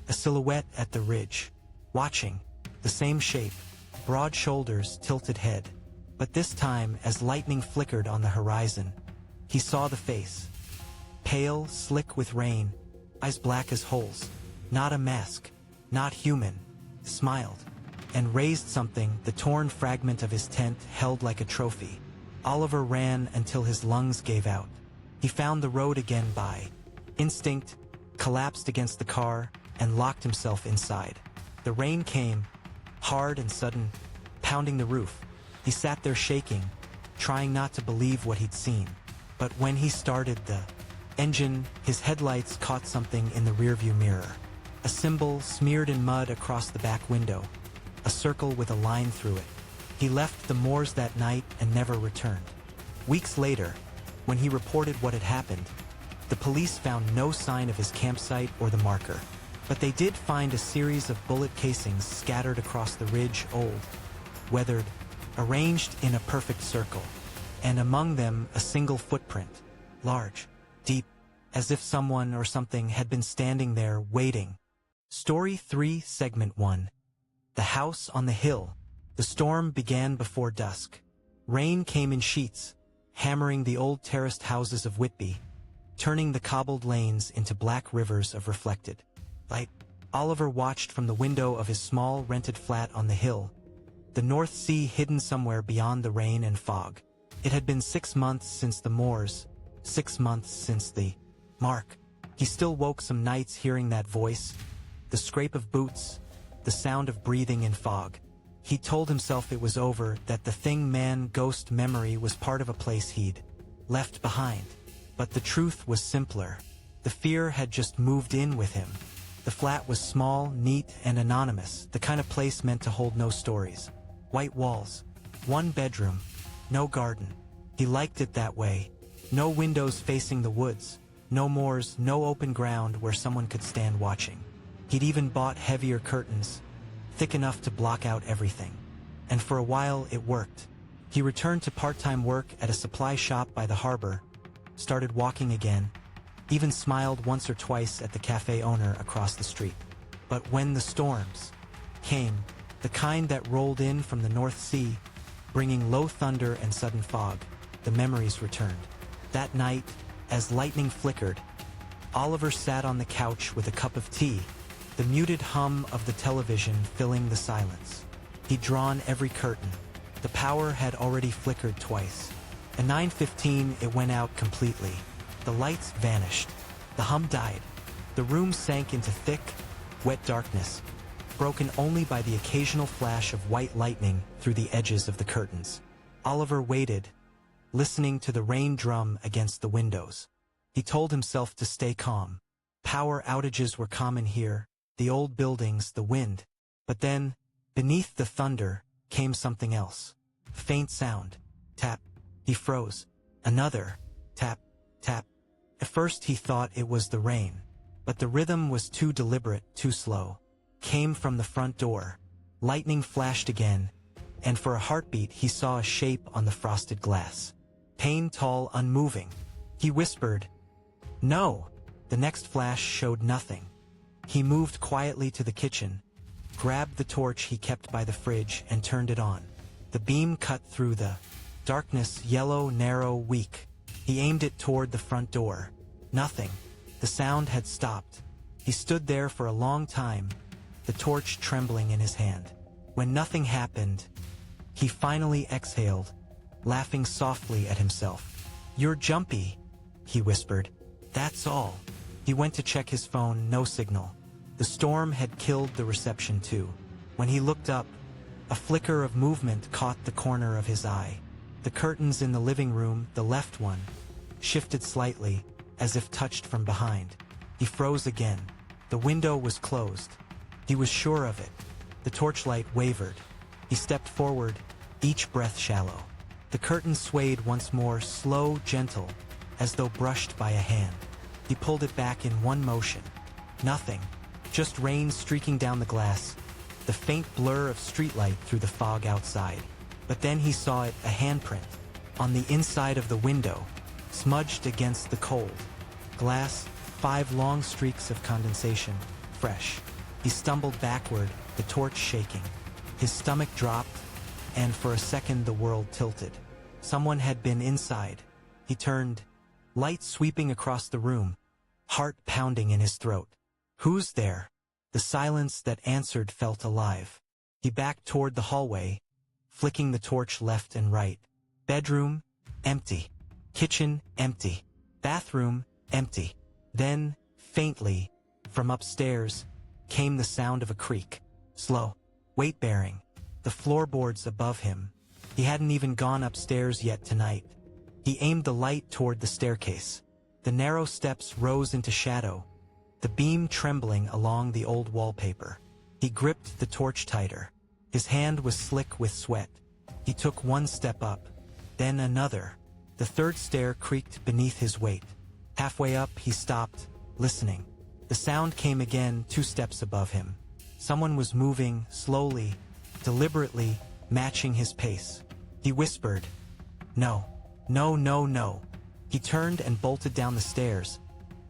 A silhouette at the ridge. Watching. The same shape. Broad shoulders, tilted head. But this time, as lightning flickered on the horizon, he saw the face. Pale, slick with rain, eyes black as holes. Not a mask. Not human. Smiled. And raised something, the torn fragment of his tent held like a trophy. Oliver ran until his lungs gave out. He found the road again by instinct, collapsed against the car, and locked himself inside. The rain came, hard and sudden, pounding the roof. He sat there shaking, trying not to believe what he'd seen. But when he started the engine, his headlights caught something in the rearview mirror. A symbol smeared in mud across the back window. A circle with a line through it. He left the moors that night and never returned. Weeks later, when he reported what had happened, the police found no sign of his campsite or the marker. But they did find a series of bullet casings scattered across the ridge, old, weathered, arranged in a perfect circle. And among them, a single footprint, large, deep, as if someone or something had been standing there waiting. Story 3, Segment 1. The house on the hill. The storm began before dusk. Rain came in sheets, hammering the old terraced houses of Whitby, turning the cobbled lanes into black rivers of reflected light. Oliver watched from the window of his small rented flat on the hill, the North Sea hidden somewhere beyond the rain and fog. It had been 6 months since the moors, 6 months since the mark. He still woke some nights hearing that voice, the scrape of boots, the sound of breathing in fog. He told himself it was over, that the thing man-ghost memory was part of a place he'd left behind. But the truth was simpler. The fear had just moved in with him. The flat was small, neat, and anonymous, the kind of place meant to hold no stories. White walls, one bedroom, no garden. He liked it that way. No windows facing the woods, no moors, no open ground where someone could stand watching. He'd even bought heavier curtains, thick enough to block out everything. And for a while it worked. He returned to part-time work at a supply shop by the harbor, started walking again, even smiled once or twice at the cafe owner across the street. But when the storms came, the kind that rolled in from the North Sea, bringing low thunder and sudden fog, the memories returned. That night, as lightning flickered, Oliver sat on the couch with a cup of tea, the muted hum of the television filling the silence. He'd drawn every curtain. The power had already flickered twice. At 9:15 it went out completely. The lights vanished. The hum died. The room sank into thick, wet darkness. broken only by the occasional flash of white lightning through the edges of the curtains. Oliver waited, listening to the rain drum against the windows. He told himself to stay calm. Power outages were common here, the old buildings, the wind. But then, beneath the thunder, came something else. Faint sound. Tap. He froze. Another. Tap, tap. At first he thought it was the rain. But the rhythm was too deliberate, too slow. Came from the front door. Lightning flashed again, and for a heartbeat he saw a shape on the frosted glass. Pane tall, unmoving. He whispered, "No!" The next flash showed nothing. He moved quietly to the kitchen, grabbed the torch he kept by the fridge and turned it on. The beam cut through the darkness, yellow, narrow, weak. He aimed it toward the front door. Nothing. The sound had stopped. He stood there for a long time, the torch trembling in his hand. When nothing happened, he finally exhaled, laughing softly at himself. "You're jumpy," he whispered. "That's all." He went to check his phone, no signal. The storm had killed the reception too. When he looked up, a flicker of movement caught the corner of his eye. The curtains in the living room, the left one, shifted slightly, as if touched from behind. He froze again. The window was closed. He was sure of it. The torchlight wavered. He stepped forward, each breath shallow. The curtain swayed once more, slow, gentle, as though brushed by a hand. He pulled it back in one motion. Nothing. Just rain streaking down the glass, the faint blur of streetlight through the fog outside. But then he saw it, a handprint, on the inside of the window, smudged against the cold glass, 5 long streaks of condensation, fresh. He stumbled backward, the torch shaking. His stomach dropped, and for a second the world tilted. Someone had been inside. He turned, light sweeping across the room, heart pounding in his throat. "Who's there?" The silence that answered felt alive. He backed toward the hallway, flicking the torch left and right. Bedroom, empty. Kitchen, empty. Bathroom, empty. Then, faintly, from upstairs, came the sound of a creak. Slow, weight-bearing. The floorboards above him. He hadn't even gone upstairs yet tonight. He aimed the light toward the staircase. The narrow steps rose into shadow, the beam trembling along the old wallpaper. He gripped the torch tighter. His hand was slick with sweat. He took one step up, then another. The third stair creaked beneath his weight. Halfway up, he stopped, listening. The sound came again, 2 steps above him. Someone was moving, slowly, deliberately, matching his pace. He whispered, "No, no, no, no." He turned and bolted down the stairs,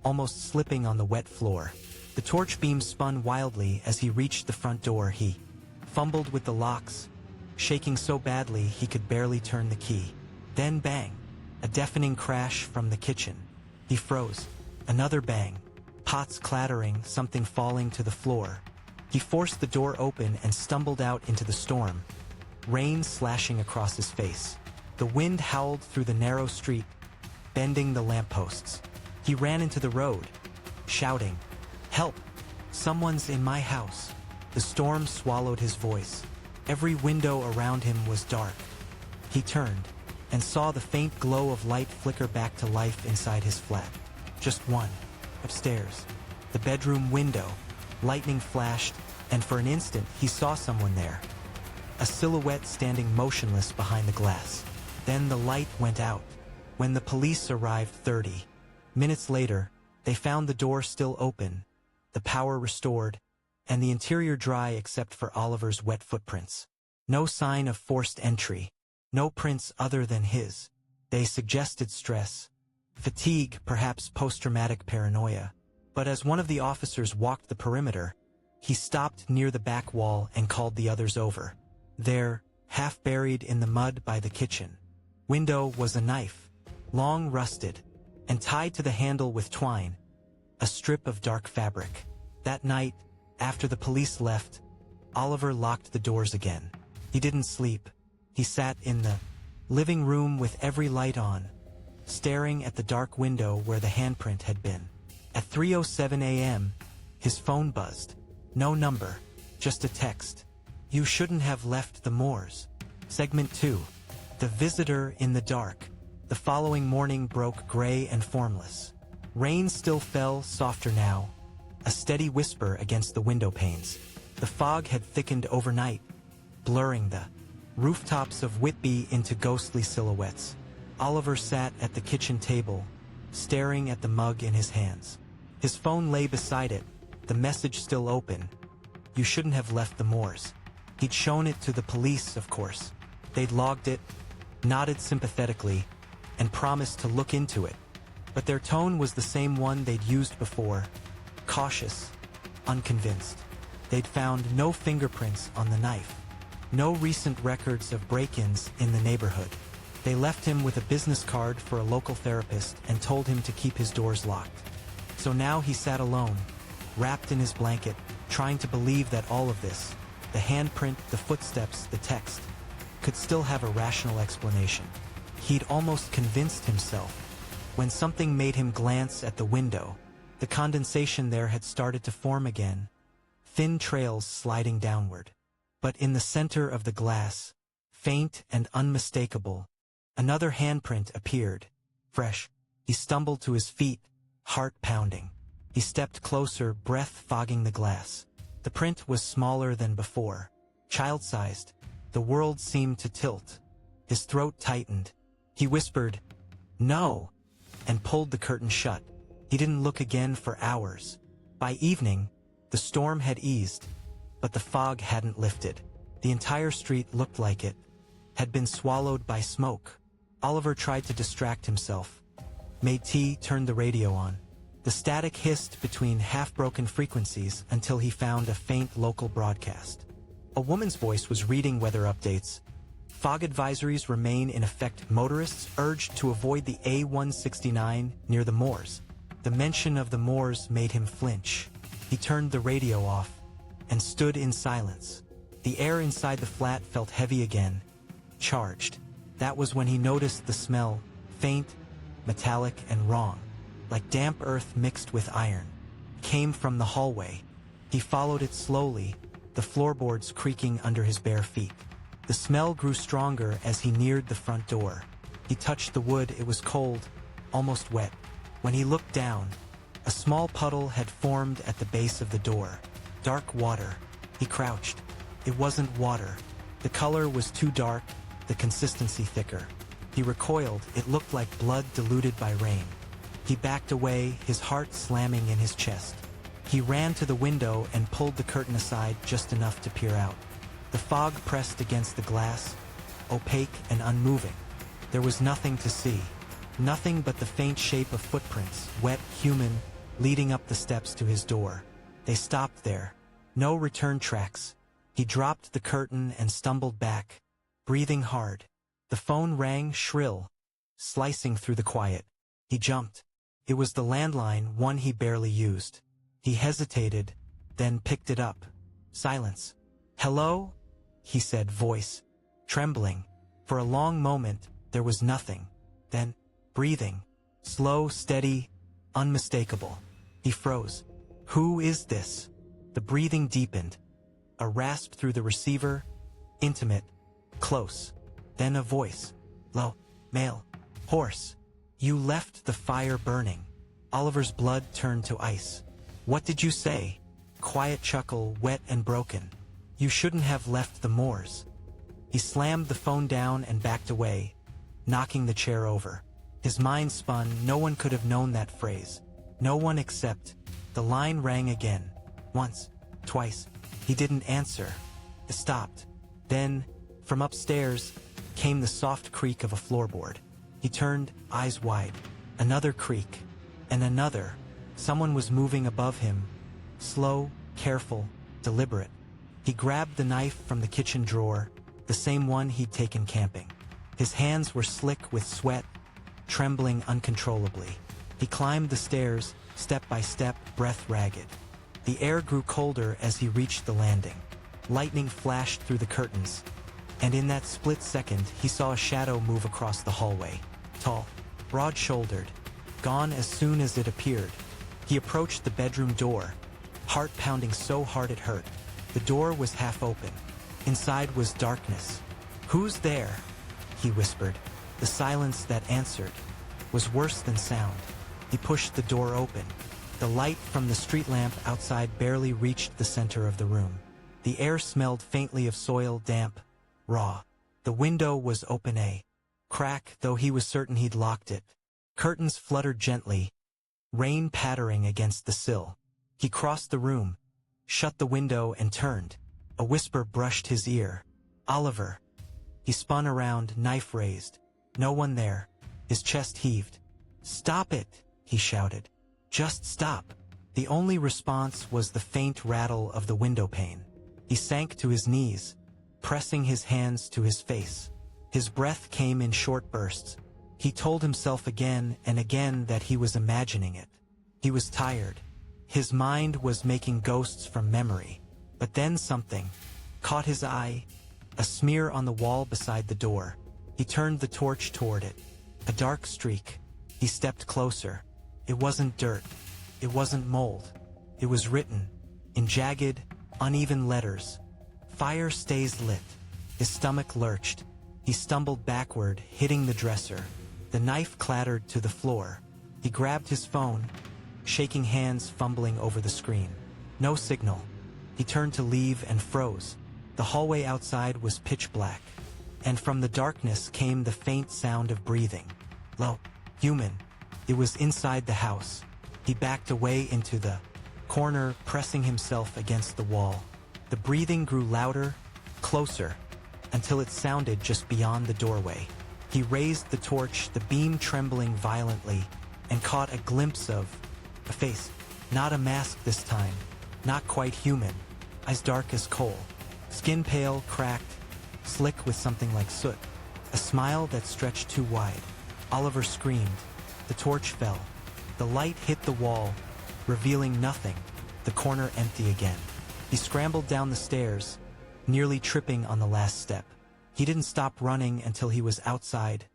almost slipping on the wet floor. The torch beam spun wildly as he reached the front door. He fumbled with the locks, shaking so badly he could barely turn the key. Then bang, a deafening crash from the kitchen. He froze. Another bang, pots clattering, something falling to the floor. He forced the door open and stumbled out into the storm, rain slashing across his face. The wind howled through the narrow street, bending the lampposts. He ran into the road, shouting, "Help! Someone's in my house." The storm swallowed his voice. Every window around him was dark. He turned and saw the faint glow of light flicker back to life inside his flat. Just one, upstairs. The bedroom window. Lightning flashed, and for an instant he saw someone there. A silhouette standing motionless behind the glass. Then the light went out. When the police arrived 30 minutes later, they found the door still open, the power restored, and the interior dry except for Oliver's wet footprints. No sign of forced entry, no prints other than his. They suggested stress, fatigue, perhaps post-traumatic paranoia. But as one of the officers walked the perimeter, he stopped near the back wall and called the others over. There, half buried in the mud by the kitchen window, was a knife, long rusted, and tied to the handle with twine, a strip of dark fabric. That night, after the police left, Oliver locked the doors again. He didn't sleep. He sat in the living room with every light on, staring at the dark window where the handprint had been. At 3:07 a.m., his phone buzzed. No number. Just a text. You shouldn't have left the moors. Segment 2. The visitor in the dark. The following morning broke gray and formless. Rain still fell, softer now, a steady whisper against the window panes. The fog had thickened overnight, blurring the rooftops of Whitby into ghostly silhouettes. Oliver sat at the kitchen table, staring at the mug in his hands. His phone lay beside it, the message still open. You shouldn't have left the moors. He'd shown it to the police, of course. They'd logged it, nodded sympathetically, and promised to look into it. But their tone was the same one they'd used before, cautious, unconvinced. They'd found no fingerprints on the knife, no recent records of break-ins in the neighborhood. They left him with a business card for a local therapist and told him to keep his doors locked. So now he sat alone, wrapped in his blanket, trying to believe that all of this, the handprint, the footsteps, the text, could still have a rational explanation. He'd almost convinced himself. When something made him glance at the window, the condensation there had started to form again, thin trails sliding downward. But in the center of the glass, faint and unmistakable, another handprint appeared, fresh. He stumbled to his feet, heart pounding. He stepped closer, breath fogging the glass. The print was smaller than before, child-sized. The world seemed to tilt. His throat tightened. He whispered, "No," and pulled the curtain shut. He didn't look again for hours. By evening, the storm had eased, but the fog hadn't lifted. The entire street looked like it had been swallowed by smoke. Oliver tried to distract himself. Made tea, turned the radio on. The static hissed between half-broken frequencies until he found a faint local broadcast. A woman's voice was reading weather updates. Fog advisories remain in effect. Motorists urged to avoid the A169 near the moors. The mention of the moors made him flinch. He turned the radio off and stood in silence. The air inside the flat felt heavy again, charged. That was when he noticed the smell, faint, metallic, and wrong, like damp earth mixed with iron, came from the hallway. He followed it slowly, the floorboards creaking under his bare feet. The smell grew stronger as he neared the front door. He touched the wood. It was cold, almost wet. When he looked down, a small puddle had formed at the base of the door. Dark water. He crouched. It wasn't water. The color was too dark, the consistency thicker. He recoiled. It looked like blood diluted by rain. He backed away, his heart slamming in his chest. He ran to the window and pulled the curtain aside just enough to peer out. The fog pressed against the glass, opaque and unmoving. There was nothing to see. Nothing but the faint shape of footprints, wet, human, leading up the steps to his door. They stopped there. No return tracks. He dropped the curtain and stumbled back, breathing hard. The phone rang shrill, slicing through the quiet. He jumped. It was the landline, one he barely used. He hesitated, then picked it up. Silence. "Hello?" he said, voice trembling. For a long moment, there was nothing. Then, breathing. Slow, steady, unmistakable. He froze. "Who is this?" The breathing deepened. A rasp through the receiver, intimate, close. Then a voice. Low, male, hoarse. "You left the fire burning." Oliver's blood turned to ice. "What did you say?" Quiet chuckle, wet and broken. "You shouldn't have left the moors." He slammed the phone down and backed away, knocking the chair over. His mind spun. No one could have known that phrase. No one except. The line rang again. Once, twice. He didn't answer. It stopped. Then, from upstairs, came the soft creak of a floorboard. He turned, eyes wide. Another creak. And another. Someone was moving above him. Slow, careful, deliberate. He grabbed the knife from the kitchen drawer, the same one he'd taken camping. His hands were slick with sweat, trembling uncontrollably. He climbed the stairs, step by step, breath ragged. The air grew colder as he reached the landing. Lightning flashed through the curtains, and in that split second, he saw a shadow move across the hallway. Tall, broad-shouldered, gone as soon as it appeared. He approached the bedroom door, heart pounding so hard it hurt. The The door was half open. Inside was darkness. "Who's there?" he whispered. The silence that answered was worse than sound. He pushed the door open. The light from the street lamp outside barely reached the center of the room. The air smelled faintly of soil, damp, raw. The window was open a crack, though he was certain he'd locked it. Curtains fluttered gently, rain pattering against the sill. He crossed the room, shut the window and turned. A whisper brushed his ear. "Oliver." He spun around, knife raised. No one there. His chest heaved. "Stop it," he shouted. "Just stop." The only response was the faint rattle of the window pane. He sank to his knees, pressing his hands to his face. His breath came in short bursts. He told himself again and again that he was imagining it. He was tired. His mind was making ghosts from memory. But then something caught his eye, a smear on the wall beside the door. He turned the torch toward it. A dark streak. He stepped closer. It wasn't dirt. It wasn't mold. It was written, in jagged, uneven letters. "Fire stays lit." His stomach lurched. He stumbled backward, hitting the dresser. The knife clattered to the floor. He grabbed his phone, shaking hands, fumbling over the screen. No signal. He turned to leave and froze. The hallway outside was pitch black, and from the darkness came the faint sound of breathing. Low, human. It was inside the house. He backed away into the corner, pressing himself against the wall. The breathing grew louder, closer, until it sounded just beyond the doorway. He raised the torch, the beam trembling violently, and caught a glimpse of a face. Not a mask this time. Not quite human. Eyes dark as coal. Skin pale, cracked, slick with something like soot. A smile that stretched too wide. Oliver screamed. The torch fell. The light hit the wall, revealing nothing. The corner empty again. He scrambled down the stairs, nearly tripping on the last step. He didn't stop running until he was outside,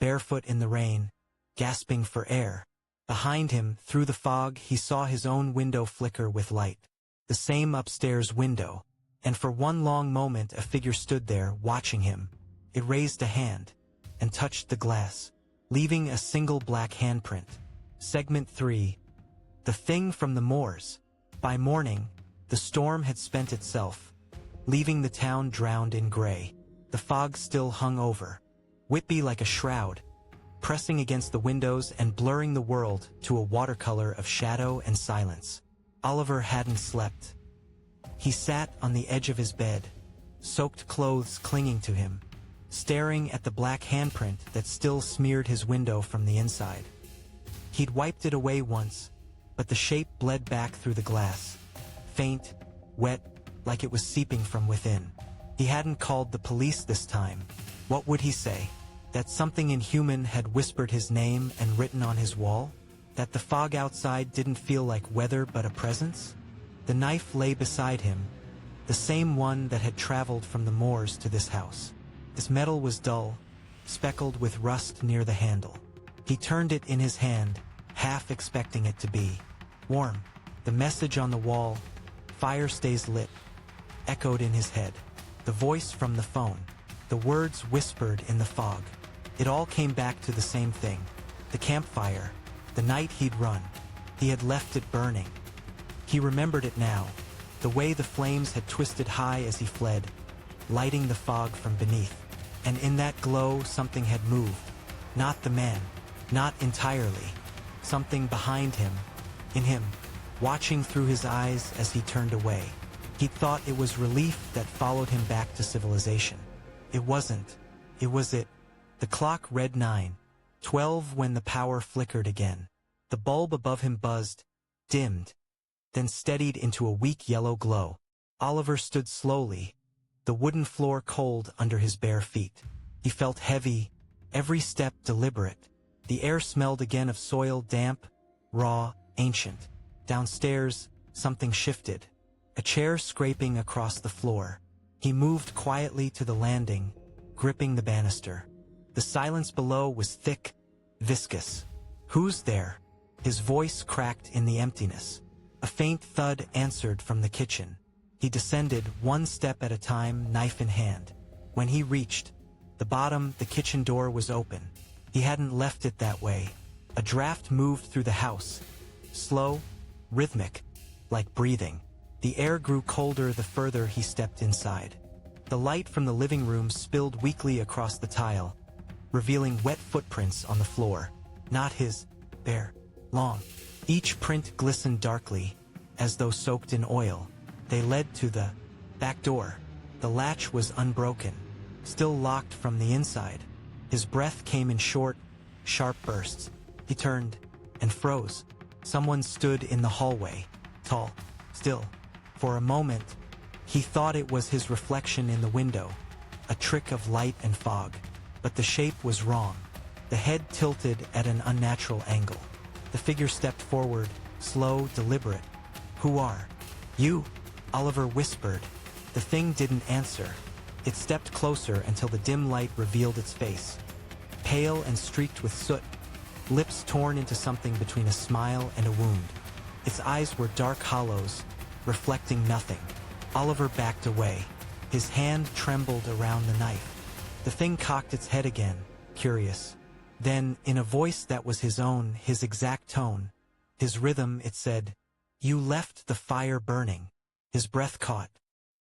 barefoot in the rain, gasping for air. Behind him, through the fog, he saw his own window flicker with light. The same upstairs window. And for one long moment a figure stood there, watching him. It raised a hand and touched the glass, leaving a single black handprint. Segment 3. The Thing from the Moors. By morning, the storm had spent itself, leaving the town drowned in gray. The fog still hung over, wispy like a shroud, pressing against the windows and blurring the world to a watercolor of shadow and silence. Oliver hadn't slept. He sat on the edge of his bed, soaked clothes clinging to him, staring at the black handprint that still smeared his window from the inside. He'd wiped it away once, but the shape bled back through the glass, faint, wet, like it was seeping from within. He hadn't called the police this time. What would he say? That something inhuman had whispered his name and written on his wall? That the fog outside didn't feel like weather but a presence? The knife lay beside him, the same one that had traveled from the moors to this house. This metal was dull, speckled with rust near the handle. He turned it in his hand, half expecting it to be warm. The message on the wall, "Fire stays lit," echoed in his head. The voice from the phone, the words whispered in the fog. It all came back to the same thing. The campfire, the night he'd run. He had left it burning. He remembered it now, the way the flames had twisted high as he fled, lighting the fog from beneath. And in that glow something had moved. Not the man, not entirely. Something behind him, in him, watching through his eyes as he turned away. He thought it was relief that followed him back to civilization. It wasn't. It was it. The clock read 9:12 when the power flickered again. The bulb above him buzzed, dimmed, then steadied into a weak yellow glow. Oliver stood slowly, the wooden floor cold under his bare feet. He felt heavy, every step deliberate. The air smelled again of soil, damp, raw, ancient. Downstairs, something shifted. A chair scraping across the floor. He moved quietly to the landing, gripping the banister. The silence below was thick, viscous. "Who's there?" His voice cracked in the emptiness. A faint thud answered from the kitchen. He descended one step at a time, knife in hand. When he reached the bottom, the kitchen door was open. He hadn't left it that way. A draft moved through the house. Slow, rhythmic, like breathing. The air grew colder the further he stepped inside. The light from the living room spilled weakly across the tile, revealing wet footprints on the floor. Not his, bare, long. Each print glistened darkly, as though soaked in oil. They led to the back door. The latch was unbroken, still locked from the inside. His breath came in short, sharp bursts. He turned and froze. Someone stood in the hallway, tall, still. For a moment, he thought it was his reflection in the window, a trick of light and fog. But the shape was wrong. The head tilted at an unnatural angle. The figure stepped forward, slow, deliberate. "Who are you?" Oliver whispered. The thing didn't answer. It stepped closer until the dim light revealed its face. Pale and streaked with soot, lips torn into something between a smile and a wound. Its eyes were dark hollows, reflecting nothing. Oliver backed away. His hand trembled around the knife. The thing cocked its head again, curious. Then, in a voice that was his own, his exact tone, his rhythm, it said, "You left the fire burning." His breath caught.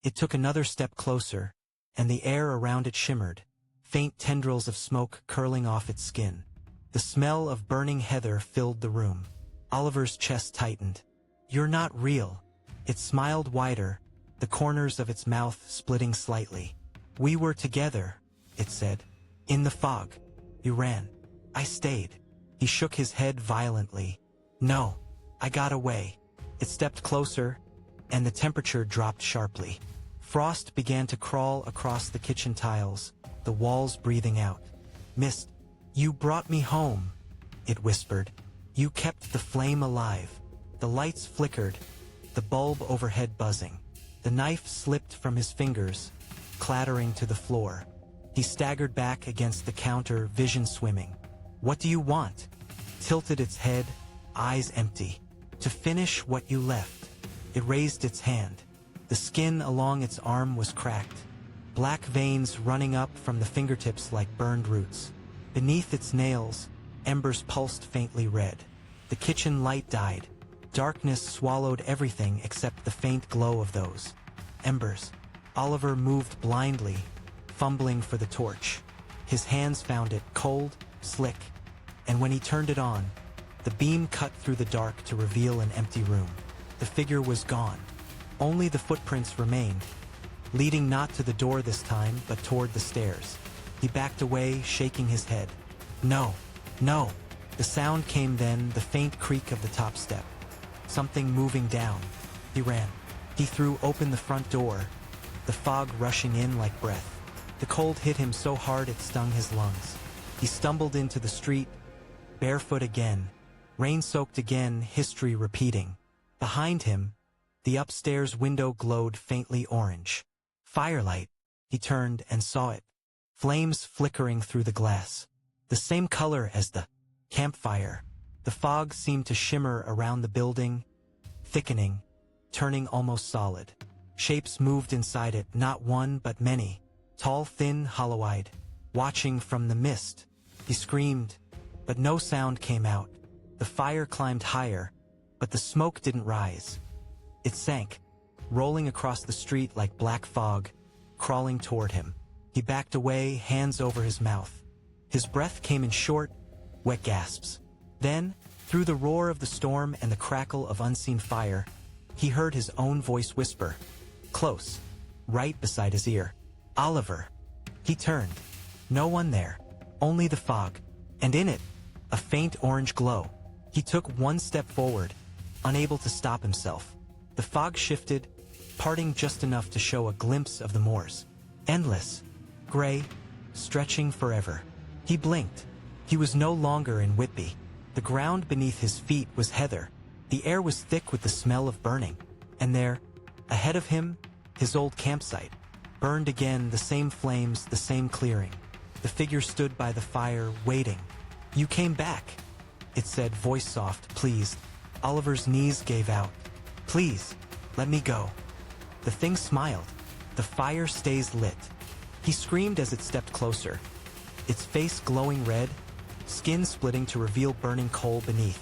It took another step closer, and the air around it shimmered, faint tendrils of smoke curling off its skin. The smell of burning heather filled the room. Oliver's chest tightened. "You're not real." It smiled wider, the corners of its mouth splitting slightly. "We were together," it said. "In the fog. You ran. I stayed." He shook his head violently. "No, I got away." It stepped closer, and the temperature dropped sharply. Frost began to crawl across the kitchen tiles, the walls breathing out. "Mist, you brought me home," it whispered. "You kept the flame alive." The lights flickered, the bulb overhead buzzing. The knife slipped from his fingers, clattering to the floor. He staggered back against the counter, vision swimming. "What do you want?" Tilted its head, eyes empty. "To finish what you left." It raised its hand. The skin along its arm was cracked, black veins running up from the fingertips like burned roots. Beneath its nails, embers pulsed faintly red. The kitchen light died. Darkness swallowed everything except the faint glow of those embers. Oliver moved blindly, fumbling for the torch. His hands found it, cold, slick, and when he turned it on, the beam cut through the dark to reveal an empty room. The figure was gone. Only the footprints remained, leading not to the door this time, but toward the stairs. He backed away, shaking his head. "No, no." The sound came then, the faint creak of the top step. Something moving down. He ran. He threw open the front door, the fog rushing in like breath. The cold hit him so hard it stung his lungs. He stumbled into the street, barefoot again, rain-soaked again, history repeating. Behind him, the upstairs window glowed faintly orange. Firelight. He turned and saw it. Flames flickering through the glass. The same color as the campfire. The fog seemed to shimmer around the building, thickening, turning almost solid. Shapes moved inside it, not one but many. Tall, thin, hollow-eyed, watching from the mist. He screamed, but no sound came out. The fire climbed higher, but the smoke didn't rise. It sank, rolling across the street like black fog, crawling toward him. He backed away, hands over his mouth. His breath came in short, wet gasps. Then, through the roar of the storm and the crackle of unseen fire, he heard his own voice whisper, close, right beside his ear. "Oliver." He turned. No one there, only the fog, and in it, a faint orange glow. He took one step forward, unable to stop himself. The fog shifted, parting just enough to show a glimpse of the moors. Endless, gray, stretching forever. He blinked. He was no longer in Whitby. The ground beneath his feet was heather. The air was thick with the smell of burning. And there, ahead of him, his old campsite. Burned again, the same flames, the same clearing. The figure stood by the fire, waiting. "You came back," it said, voice soft, pleased. Oliver's knees gave out. "Please, let me go." The thing smiled. The fire stays lit. He screamed as it stepped closer, its face glowing red, skin splitting to reveal burning coal beneath.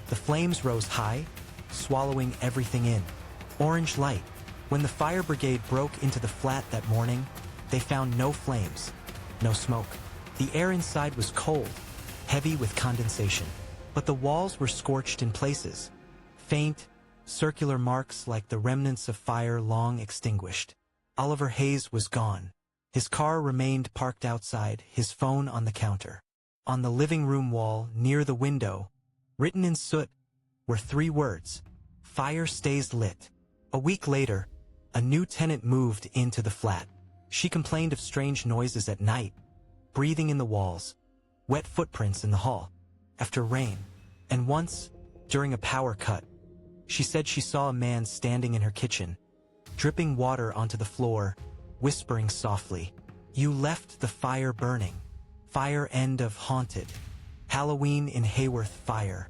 The flames rose high, swallowing everything in. Orange light. When the fire brigade broke into the flat that morning, they found no flames, no smoke. The air inside was cold, heavy with condensation. But the walls were scorched in places, faint, circular marks like the remnants of fire long extinguished. Oliver Hayes was gone. His car remained parked outside, his phone on the counter. On the living room wall, near the window, written in soot, were 3 words: "Fire stays lit." A week later, a new tenant moved into the flat. She complained of strange noises at night, breathing in the walls, wet footprints in the hall, after rain, and once, during a power cut, she said she saw a man standing in her kitchen, dripping water onto the floor, whispering softly, "You left the fire burning. Fire end of haunted. Halloween in Haworth fire."